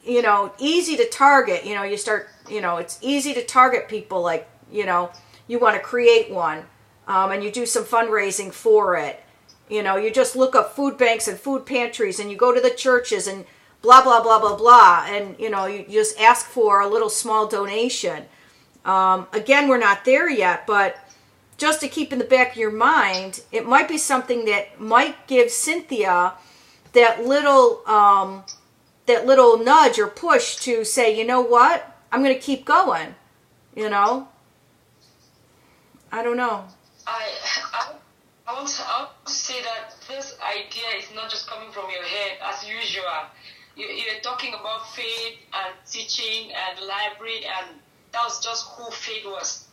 easy to target. It's easy to target people, like you want to create one, and you do some fundraising for it. You just look up food banks and food pantries, and you go to the churches and blah blah blah blah blah, and you just ask for a little small donation. Again, we're not there yet, but just to keep in the back of your mind, it might be something that might give Cynthia that little nudge or push to say, you know what, I'm going to keep going. I don't know. I want to say that this idea is not just coming from your head as usual. You're talking about faith and teaching and library, and that was just who faith was.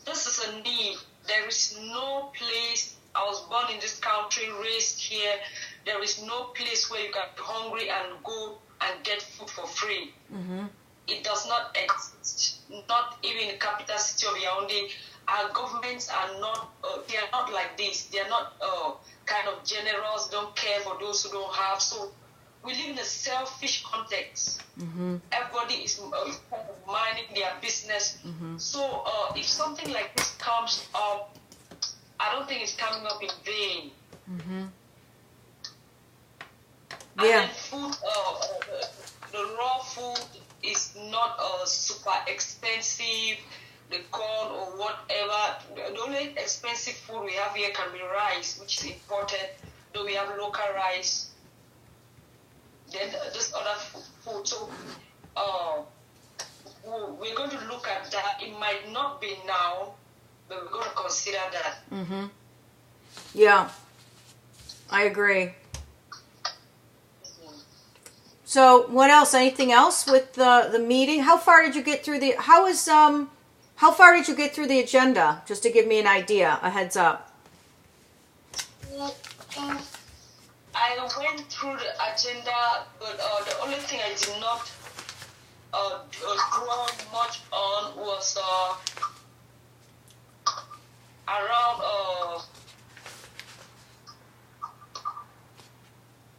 This is a need. There is no place. I was born in this country, raised here. There is no place where you can be hungry and go and get food for free. Mm-hmm. It does not exist. Not even in the capital city of Yaoundé. Our governments are not, they are not like this. They are not kind of generous, don't care for those who don't have. So we live in a selfish context. Mm-hmm. Everybody is minding their business. Mm-hmm. So if something like this comes up, I don't think it's coming up in vain. Mm-hmm. Yeah. And then food, the raw food is not super expensive. The corn or whatever. The only expensive food we have here can be rice, which is imported, though we have local rice. Then this other food. So we're going to look at that. It might not be now, but we're going to consider that. Mm-hmm. Yeah, I agree. So what else? Anything else with the meeting? How far did you get through How far did you get through the agenda? Just to give me an idea, a heads up. I went through the agenda, but the only thing I did not draw much on was around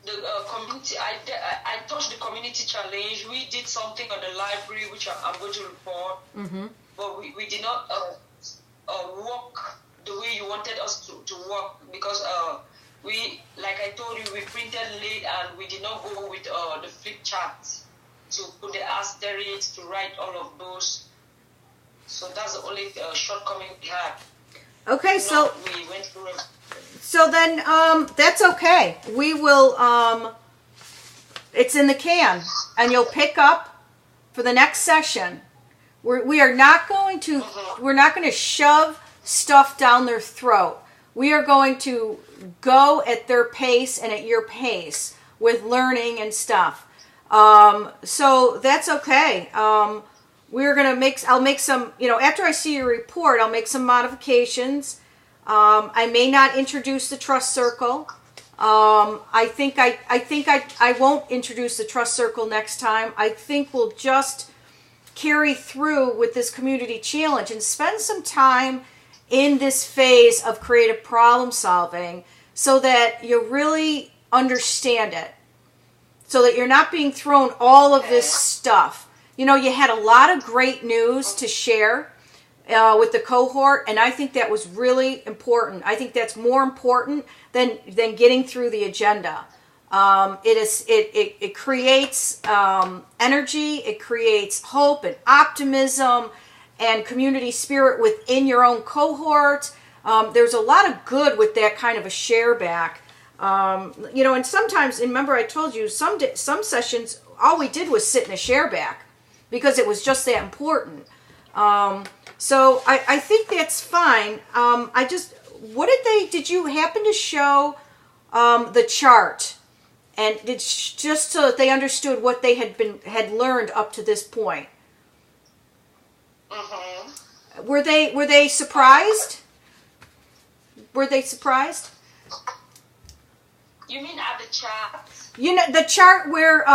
the community. I touched the community challenge. We did something on the library, which I'm going to report. Mm-hmm. But we did not work the way you wanted us to work, because we, like I told you, we printed late and we did not go with the flip chart to put the asterisks, to write all of those. So that's the only shortcoming we had. Okay, so we went through it. So then that's okay. We will, it's in the can, and you'll pick up for the next session. We're not going to shove stuff down their throat. We are going to go at their pace and at your pace with learning and stuff. So that's okay. I'll make some, after I see your report, I'll make some modifications. I may not introduce the trust circle. I think I won't introduce the trust circle next time. I think we'll just carry through with this community challenge and spend some time in this phase of creative problem solving so that you really understand it, so that you're not being thrown all of this stuff. You had a lot of great news to share with the cohort, and I think that was really important. I think that's more important than getting through the agenda. It creates energy, it creates hope and optimism and community spirit within your own cohort. There's a lot of good with that kind of a share back. And sometimes, remember I told you, some sessions, all we did was sit in a share back because it was just that important. So I think that's fine. Did you happen to show the chart? And it's just so that they understood what they had learned up to this point. Mm-hmm. Were they surprised? Were they surprised? You mean at the chart? The chart where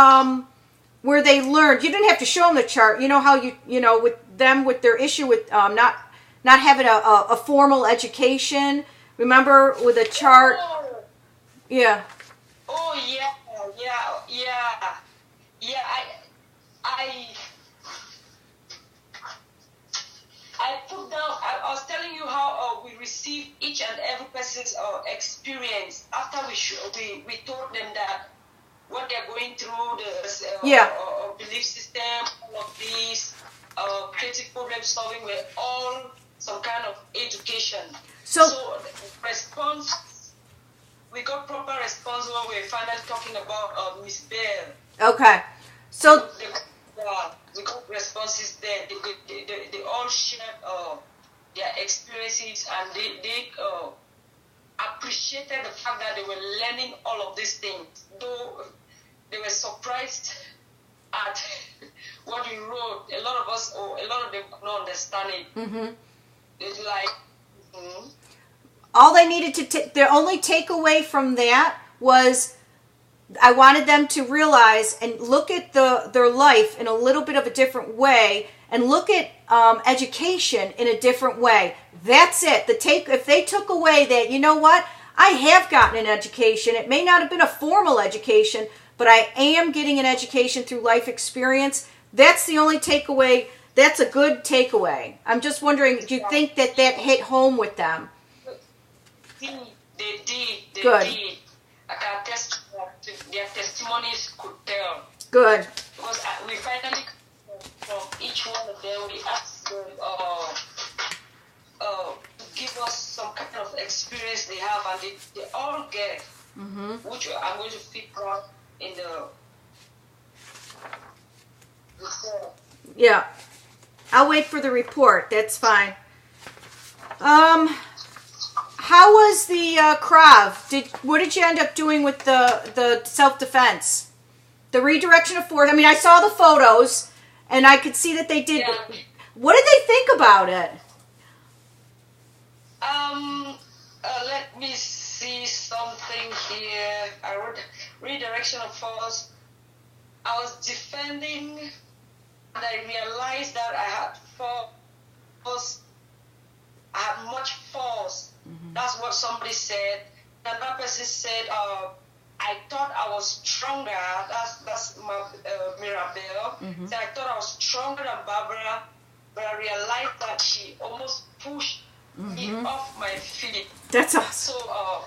where they learned. You didn't have to show them the chart. You know how with them with their issue with not having a formal education. Remember with a chart? Oh, Yeah. oh yeah, yeah. I put down. I was telling you how we receive each and every person's experience after we told them that what they're going through, the belief system, all of these creative problem solving were all some kind of education. So the response, we got proper response when we were finally talking about Miss Bell. Okay. So we got responses there. They all shared their experiences, and they appreciated the fact that they were learning all of these things, though they were surprised at what we wrote. A lot of us, or a lot of them, could not understand it. Mm-hmm. It's like all they needed to the only takeaway from that was I wanted them to realize and look at their life in a little bit of a different way, and look at education in a different way. That's it. If they took away that, you know what, I have gotten an education. It may not have been a formal education, but I am getting an education through life experience. That's the only takeaway. That's a good takeaway. I'm just wondering, do you think that hit home with them? They did. Good. Their testimonies could tell. Good. Because we finally, from each one of them, we asked them to give us some kind of experience they have, and they all get, which I'm going to figure out in the report. Yeah. I'll wait for the report. That's fine. How was the Krav? What did you end up doing with the self-defense? The redirection of force. I mean, I saw the photos, and I could see that they did. Yeah. What did they think about it? Let me see something here. I wrote redirection of force. I was defending, and I realized that I had force. I had much force. Mm-hmm. That's what somebody said. Another person said, I thought I was stronger. That's my Mirabelle. Mm-hmm. So I thought I was stronger than Barbara, but I realized that she almost pushed me off my feet. That's awesome. So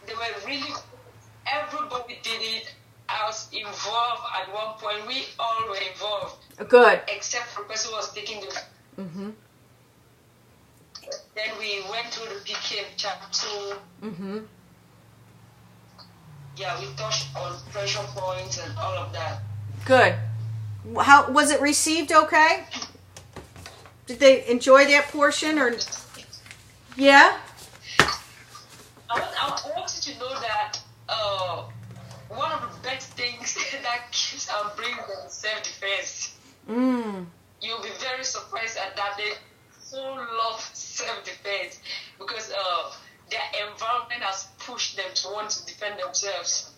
they were really, everybody did it. I was involved at one point. We all were involved. Good. Except for the person who was taking the... Mm-hmm. Then we went through the PKM chapter 2. Mm-hmm. Yeah, we touched on pressure points and all of that. Good. How was it received? Okay. Did they enjoy that portion, or? Yeah. I want you to know that one of the best things that keeps on bringing them self-defense. You'll be very surprised at that. They so love self-defense because their environment has pushed them to want to defend themselves.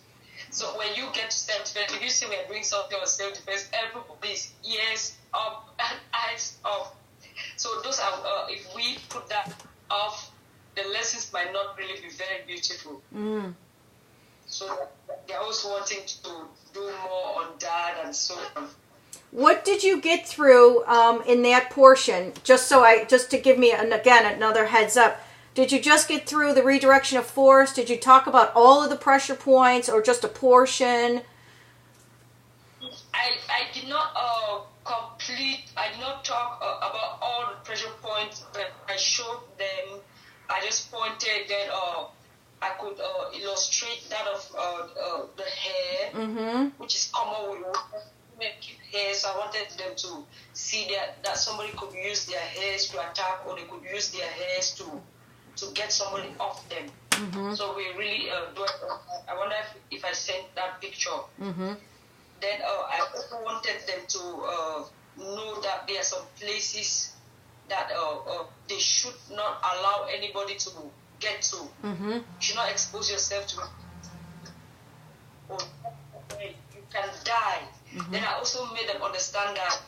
So when you get to self-defense, if you see we're doing something on self-defense, everybody's ears up and eyes up. So those are, if we put that off, the lessons might not really be very beautiful. So they're also wanting to do more on that and so on. What did you get through in that portion? Just to give me another heads up. Did you just get through the redirection of force? Did you talk about all of the pressure points, or just a portion? I did not I did not talk about all the pressure points, but I showed them. I just pointed that I could illustrate that of the hair, which is common with keep hair. So I wanted them to see that somebody could use their hairs to attack, or they could use their hairs to get somebody off them. So we really I wonder if I sent that picture. Then I also wanted them to know that there are some places that they should not allow anybody to get to. You should not expose yourself to. Or you can die. Then I also made them understand that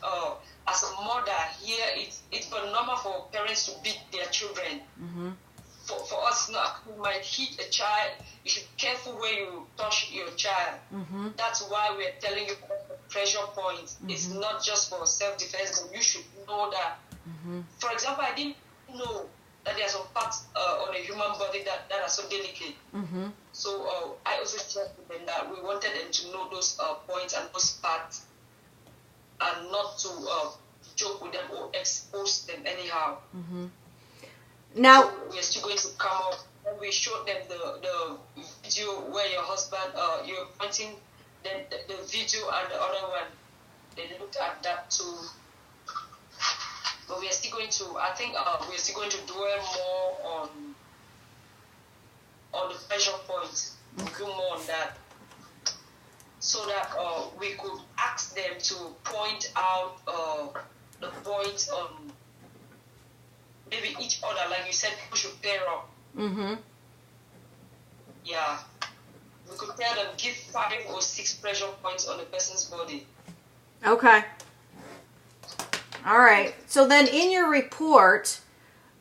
as a mother here, it's very normal for parents to beat their children. For us, you might hit a child. You should be careful where you touch your child. That's why we're telling you about the pressure points. It's not just for self-defense, but you should know that. For example, I didn't know that there are some parts on a human body that are so delicate. So I also shared with them that we wanted them to know those points and those parts, and not to joke with them or expose them anyhow. Now, so we're still going to come up. We showed them the video where your husband, you're pointing, then the video and the other one. They looked at that too. But we are still going to, I think we're still going to dwell more on the pressure points. Do more on that. So that we could ask them to point out the points on maybe each other, like you said, people should pair up. Yeah. We could tell them, give 5 or 6 pressure points on a person's body. Okay. All right. So then in your report,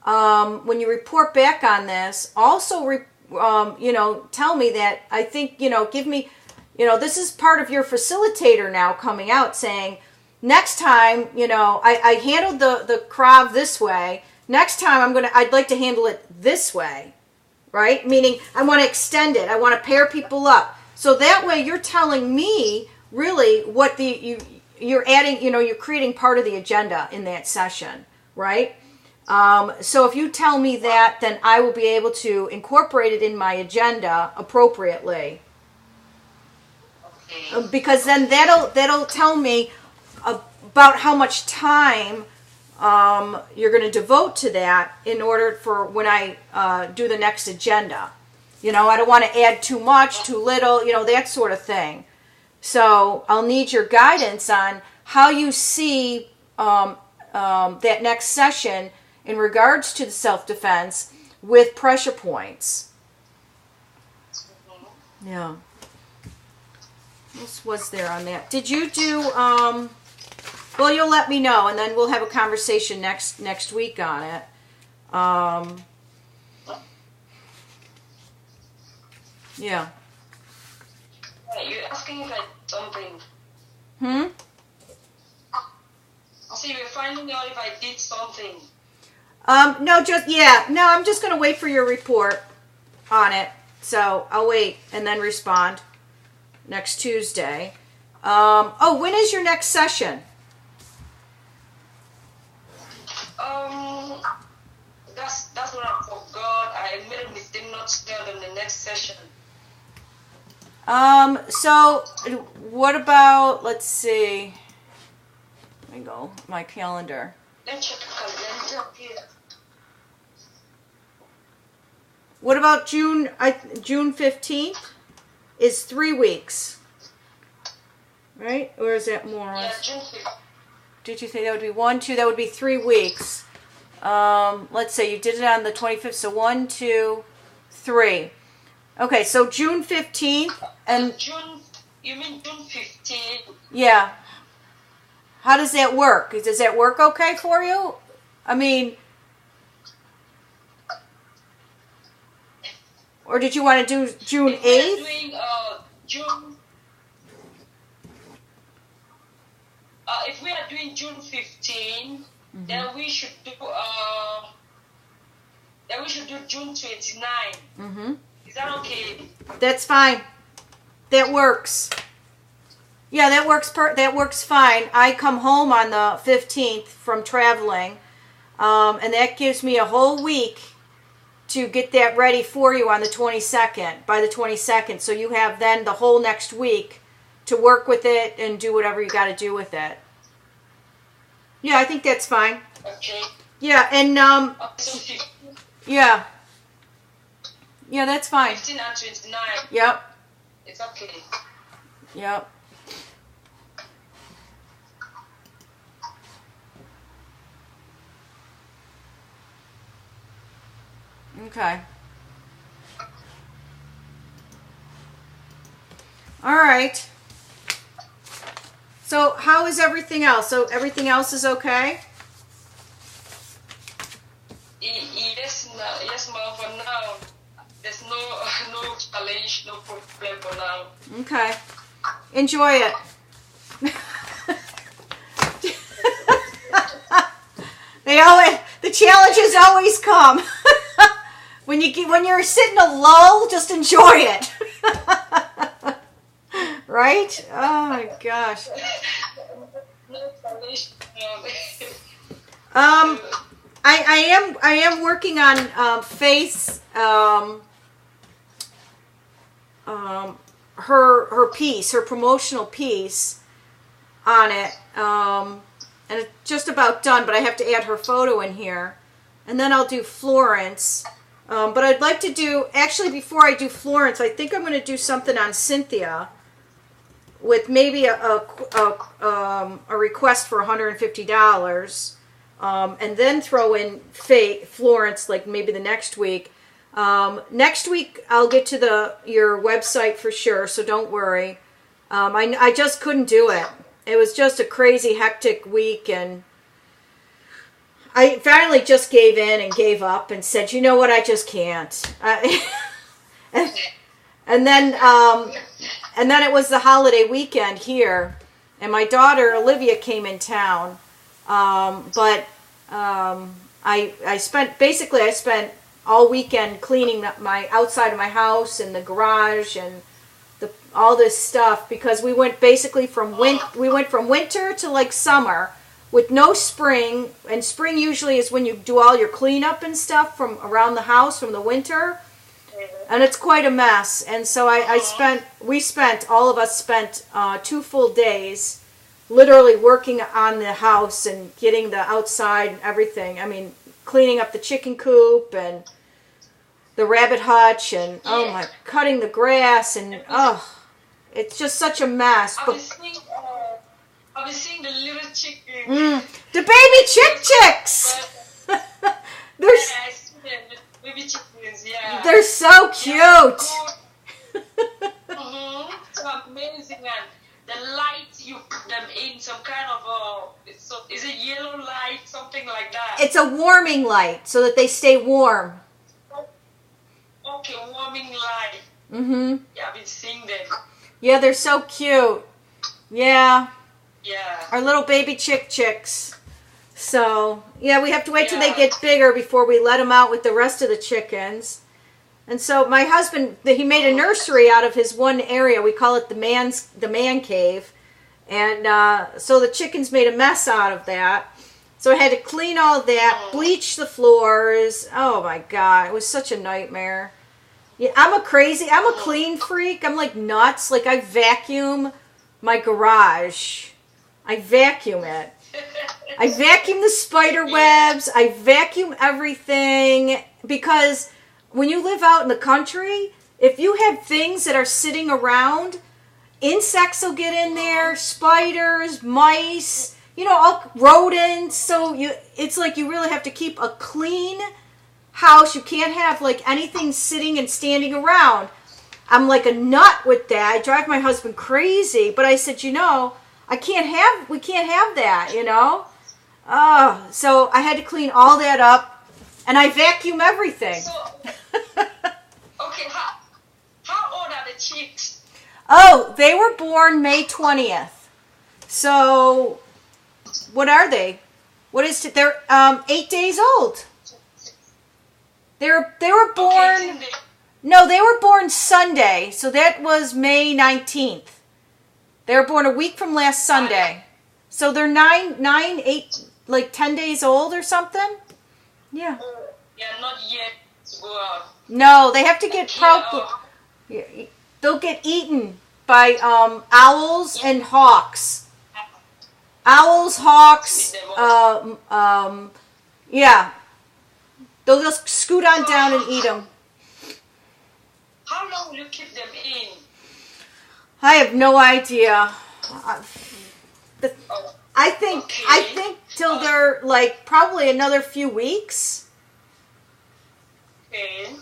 when you report back on this, also, tell me that, I think, give me, this is part of your facilitator now coming out saying, next time, I handled the Krav this way. Next time I'd like to handle it this way, right? Meaning I want to extend it. I want to pair people up. So that way you're telling me really what you're adding, you're creating part of the agenda in that session, right? So if you tell me that, then I will be able to incorporate it in my agenda appropriately. Okay. Because then that'll tell me about how much time you're going to devote to that in order for when I do the next agenda. I don't want to add too much, too little, that sort of thing. So I'll need your guidance on how you see that next session in regards to the self-defense with pressure points. Yeah. What else was there on that? Did you do... well, you'll let me know, and then we'll have a conversation next week on it. Yeah. You're asking if I did something. So you were finding out if I did something. No, I'm just going to wait for your report on it. So I'll wait and then respond next Tuesday. When is your next session? That's what I forgot. I made a mistake not to tell them the next session. So what about, let's see. Let me go, my calendar. Let's check the calendar here. What about June 15th? Is 3 weeks. Right? Or is that more? Yeah, June 15th. Did you think that would be 1, 2? That would be 3 weeks. Let's say you did it on the 25th, so 1, 2, 3. Okay, so June 15th and you mean June 15th? Yeah. How does that work? Does that work okay for you? I mean, or did you want to do June 8th? We're doing June. If we are doing June 15, then we should do June 29. Is that okay? That's fine. That works. Yeah, that works fine. I come home on the 15th from traveling, and that gives me a whole week to get that ready for you on the 22nd, by the 22nd. So you have then the whole next week to work with it and do whatever you got to do with it. Yeah, I think that's fine. Okay. Yeah, and yeah. Yeah, that's fine. 15 and 29. Yep. It's okay. Yep. Okay. All right. So how is everything else? So everything else is okay? Yes, yes, ma'am. For now, there's no challenge, no problem for now. Okay. Enjoy it. The challenges always come. when you're sitting a lull, just enjoy it. Right? Oh my gosh. No challenge. I am working on Faith's her piece, her promotional piece on it, and it's just about done. But I have to add her photo in here, and then I'll do Florence. But I'd like to do, actually, before I do Florence, I think I'm going to do something on Cynthia with maybe a request for $150. And then throw in Florence, like maybe the next week. Next week I'll get to your website for sure, so don't worry. I just couldn't do it. It was just a crazy, hectic week, and I finally just gave in and gave up and said, you know what, I just can't. And then it was the holiday weekend here, and my daughter Olivia came in town. But I spent all weekend cleaning my outside of my house and the garage and all this stuff, because we went basically from winter to like summer with no spring, and spring usually is when you do all your cleanup and stuff from around the house from the winter, and it's quite a mess. And so all of us spent 2 full days literally working on the house and getting the outside and everything. I mean, cleaning up the chicken coop and the rabbit hutch and cutting the grass, and it's just such a mess. I was seeing the little chicken. The baby chicks. Baby chickens, yeah. They're so cute. So amazing, and the light you put them in, some kind of is it yellow light, something like that? It's a warming light so that they stay warm. Okay, warming light. Mm-hmm. Yeah, I've been seeing them. Yeah, they're so cute. Yeah. Yeah. Our little baby chicks. So, yeah, we have to wait till they get bigger before we let them out with the rest of the chickens. And so my husband, he made a nursery out of his one area. We call it the man cave. And so the chickens made a mess out of that. So I had to clean all that, bleach the floors. Oh my God, it was such a nightmare. Yeah, I'm a clean freak. I'm like nuts. Like, I vacuum my garage. I vacuum it. I vacuum the spider webs. I vacuum everything, because when you live out in the country, if you have things that are sitting around, insects will get in there, spiders, mice, all rodents. So it's like you really have to keep a clean house. You can't have like anything sitting and standing around. I'm like a nut with that. I drive my husband crazy, but I said, we can't have that, so I had to clean all that up, and I vacuum everything. So, okay, how old are the chicks? Oh, they were born May 20th. So, what are they? What is it? They're 8 days old. They were born. Okay, no, they were born Sunday. So that was May 19th. They were born a week from last Sunday. So they're 8, like 10 days old or something. Yeah. Yeah, not yet to go out. No, they have to get they'll get eaten by owls and hawks. Owls, hawks, yeah. They'll just scoot on down and eat them. How long will you keep them in? I have no idea. I think till they're like probably another few weeks. Okay.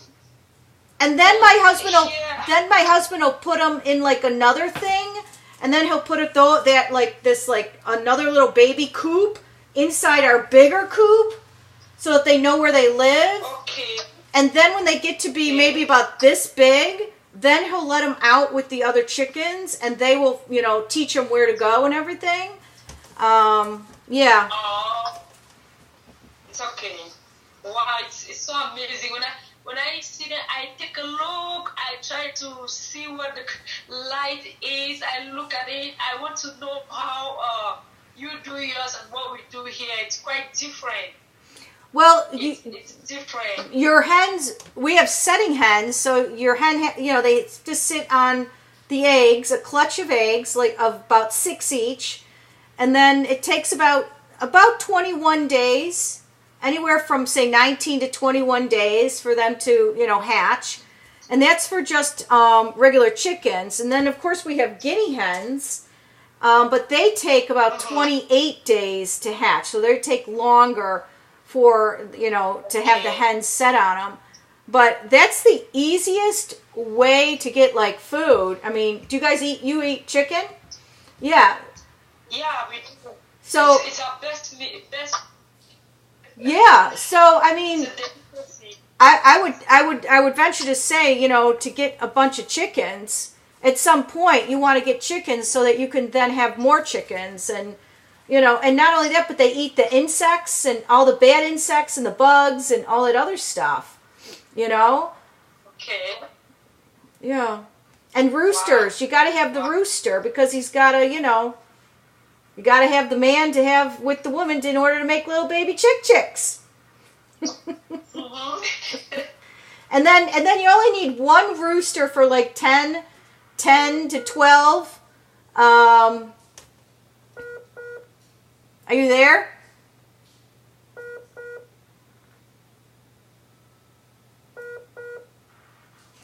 And then my husband will put them in like another thing, and then he'll put another little baby coop inside our bigger coop so that they know where they live. Okay. And then when they get to be maybe about this big, then he'll let them out with the other chickens, and they will, teach them where to go and everything. Yeah. It's okay. Wow, it's so amazing. When I see that, I take a look. I try to see what the light is. I look at it. I want to know how you do yours and what we do here. It's quite different. Well, it's different. Your hens, we have setting hens, so your hen, they just sit on the eggs, a clutch of eggs, like of about 6 each, and then it takes about 21 days, anywhere from say 19 to 21 days for them to hatch, and that's for just regular chickens. And then of course we have guinea hens, but they take about 28 days to hatch, so they take longer for to have the hens set on them. But that's the easiest way to get like food. I mean, do you guys eat chicken? Yeah. Yeah, we do. So it's our best. Yeah. So I mean, I would venture to say, to get a bunch of chickens, at some point you want to get chickens so that you can then have more chickens. And and not only that, but they eat the insects and all the bad insects and the bugs and all that other stuff, Okay. Yeah. And roosters, you got to have the rooster because he's got to, you got to have the man to have with the woman in order to make little baby chicks. And then you only need one rooster for like 10 to 12. Are you there?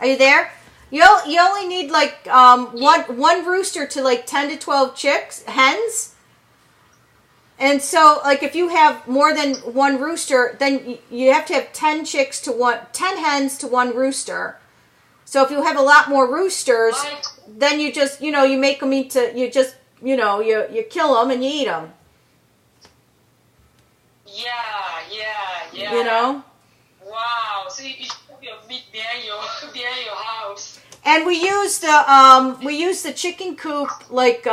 Are you there? You only need like one rooster to like 10 to 12 hens. And so like if you have more than one rooster, then you have to have 10 hens to one rooster. So if you have a lot more roosters, then you just, you make them you kill them and you eat them. Yeah. Wow. So you have your meat behind your house. And we use the chicken coop like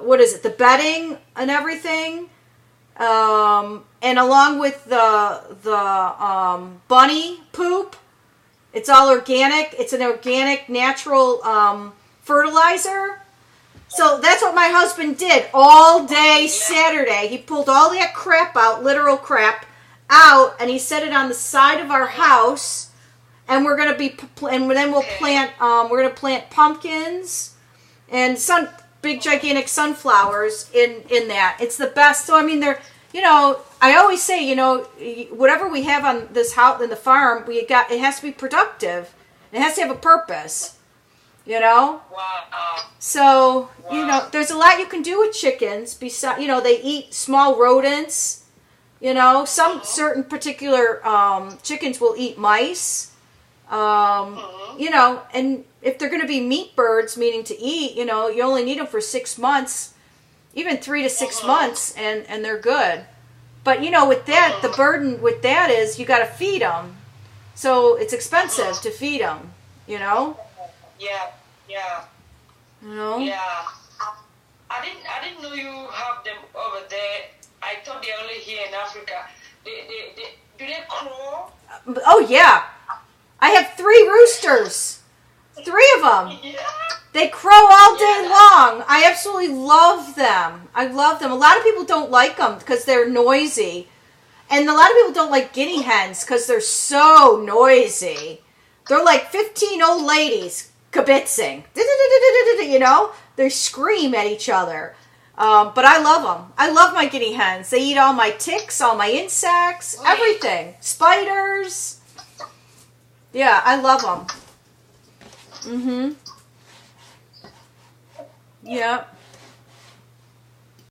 what is it? The bedding and everything. And along with the bunny poop, it's all organic. It's an organic, natural fertilizer. So that's what my husband did all day Saturday. He pulled all that crap out, literal crap, out, and he set it on the side of our house. And we're gonna then we'll plant. We're gonna plant pumpkins and big gigantic sunflowers in that. It's the best. So I mean, they're. I always say, whatever we have on this house in the farm, it has to be productive. It has to have a purpose. Wow. So, there's a lot you can do with chickens. Besides, they eat small rodents. Some certain particular chickens will eat mice. And if they're going to be meat birds, meaning to eat, you only need them for 6 months, even 3 to 6 months, and they're good. But, with that, the burden with that is you got to feed them. So it's expensive to feed them, Yeah. Yeah. I didn't know you have them over there. I thought they're only here in Africa. Do they crow? Oh yeah, I have 3 roosters. 3 of them. Yeah. They crow all day long. I absolutely love them. I love them. A lot of people don't like them because they're noisy, and a lot of people don't like guinea hens because they're so noisy. They're like 15 old ladies kibitzing. They scream at each other. But I love them. I love my guinea hens. They eat all my ticks, all my insects, everything. Spiders. Yeah, I love them. Yeah.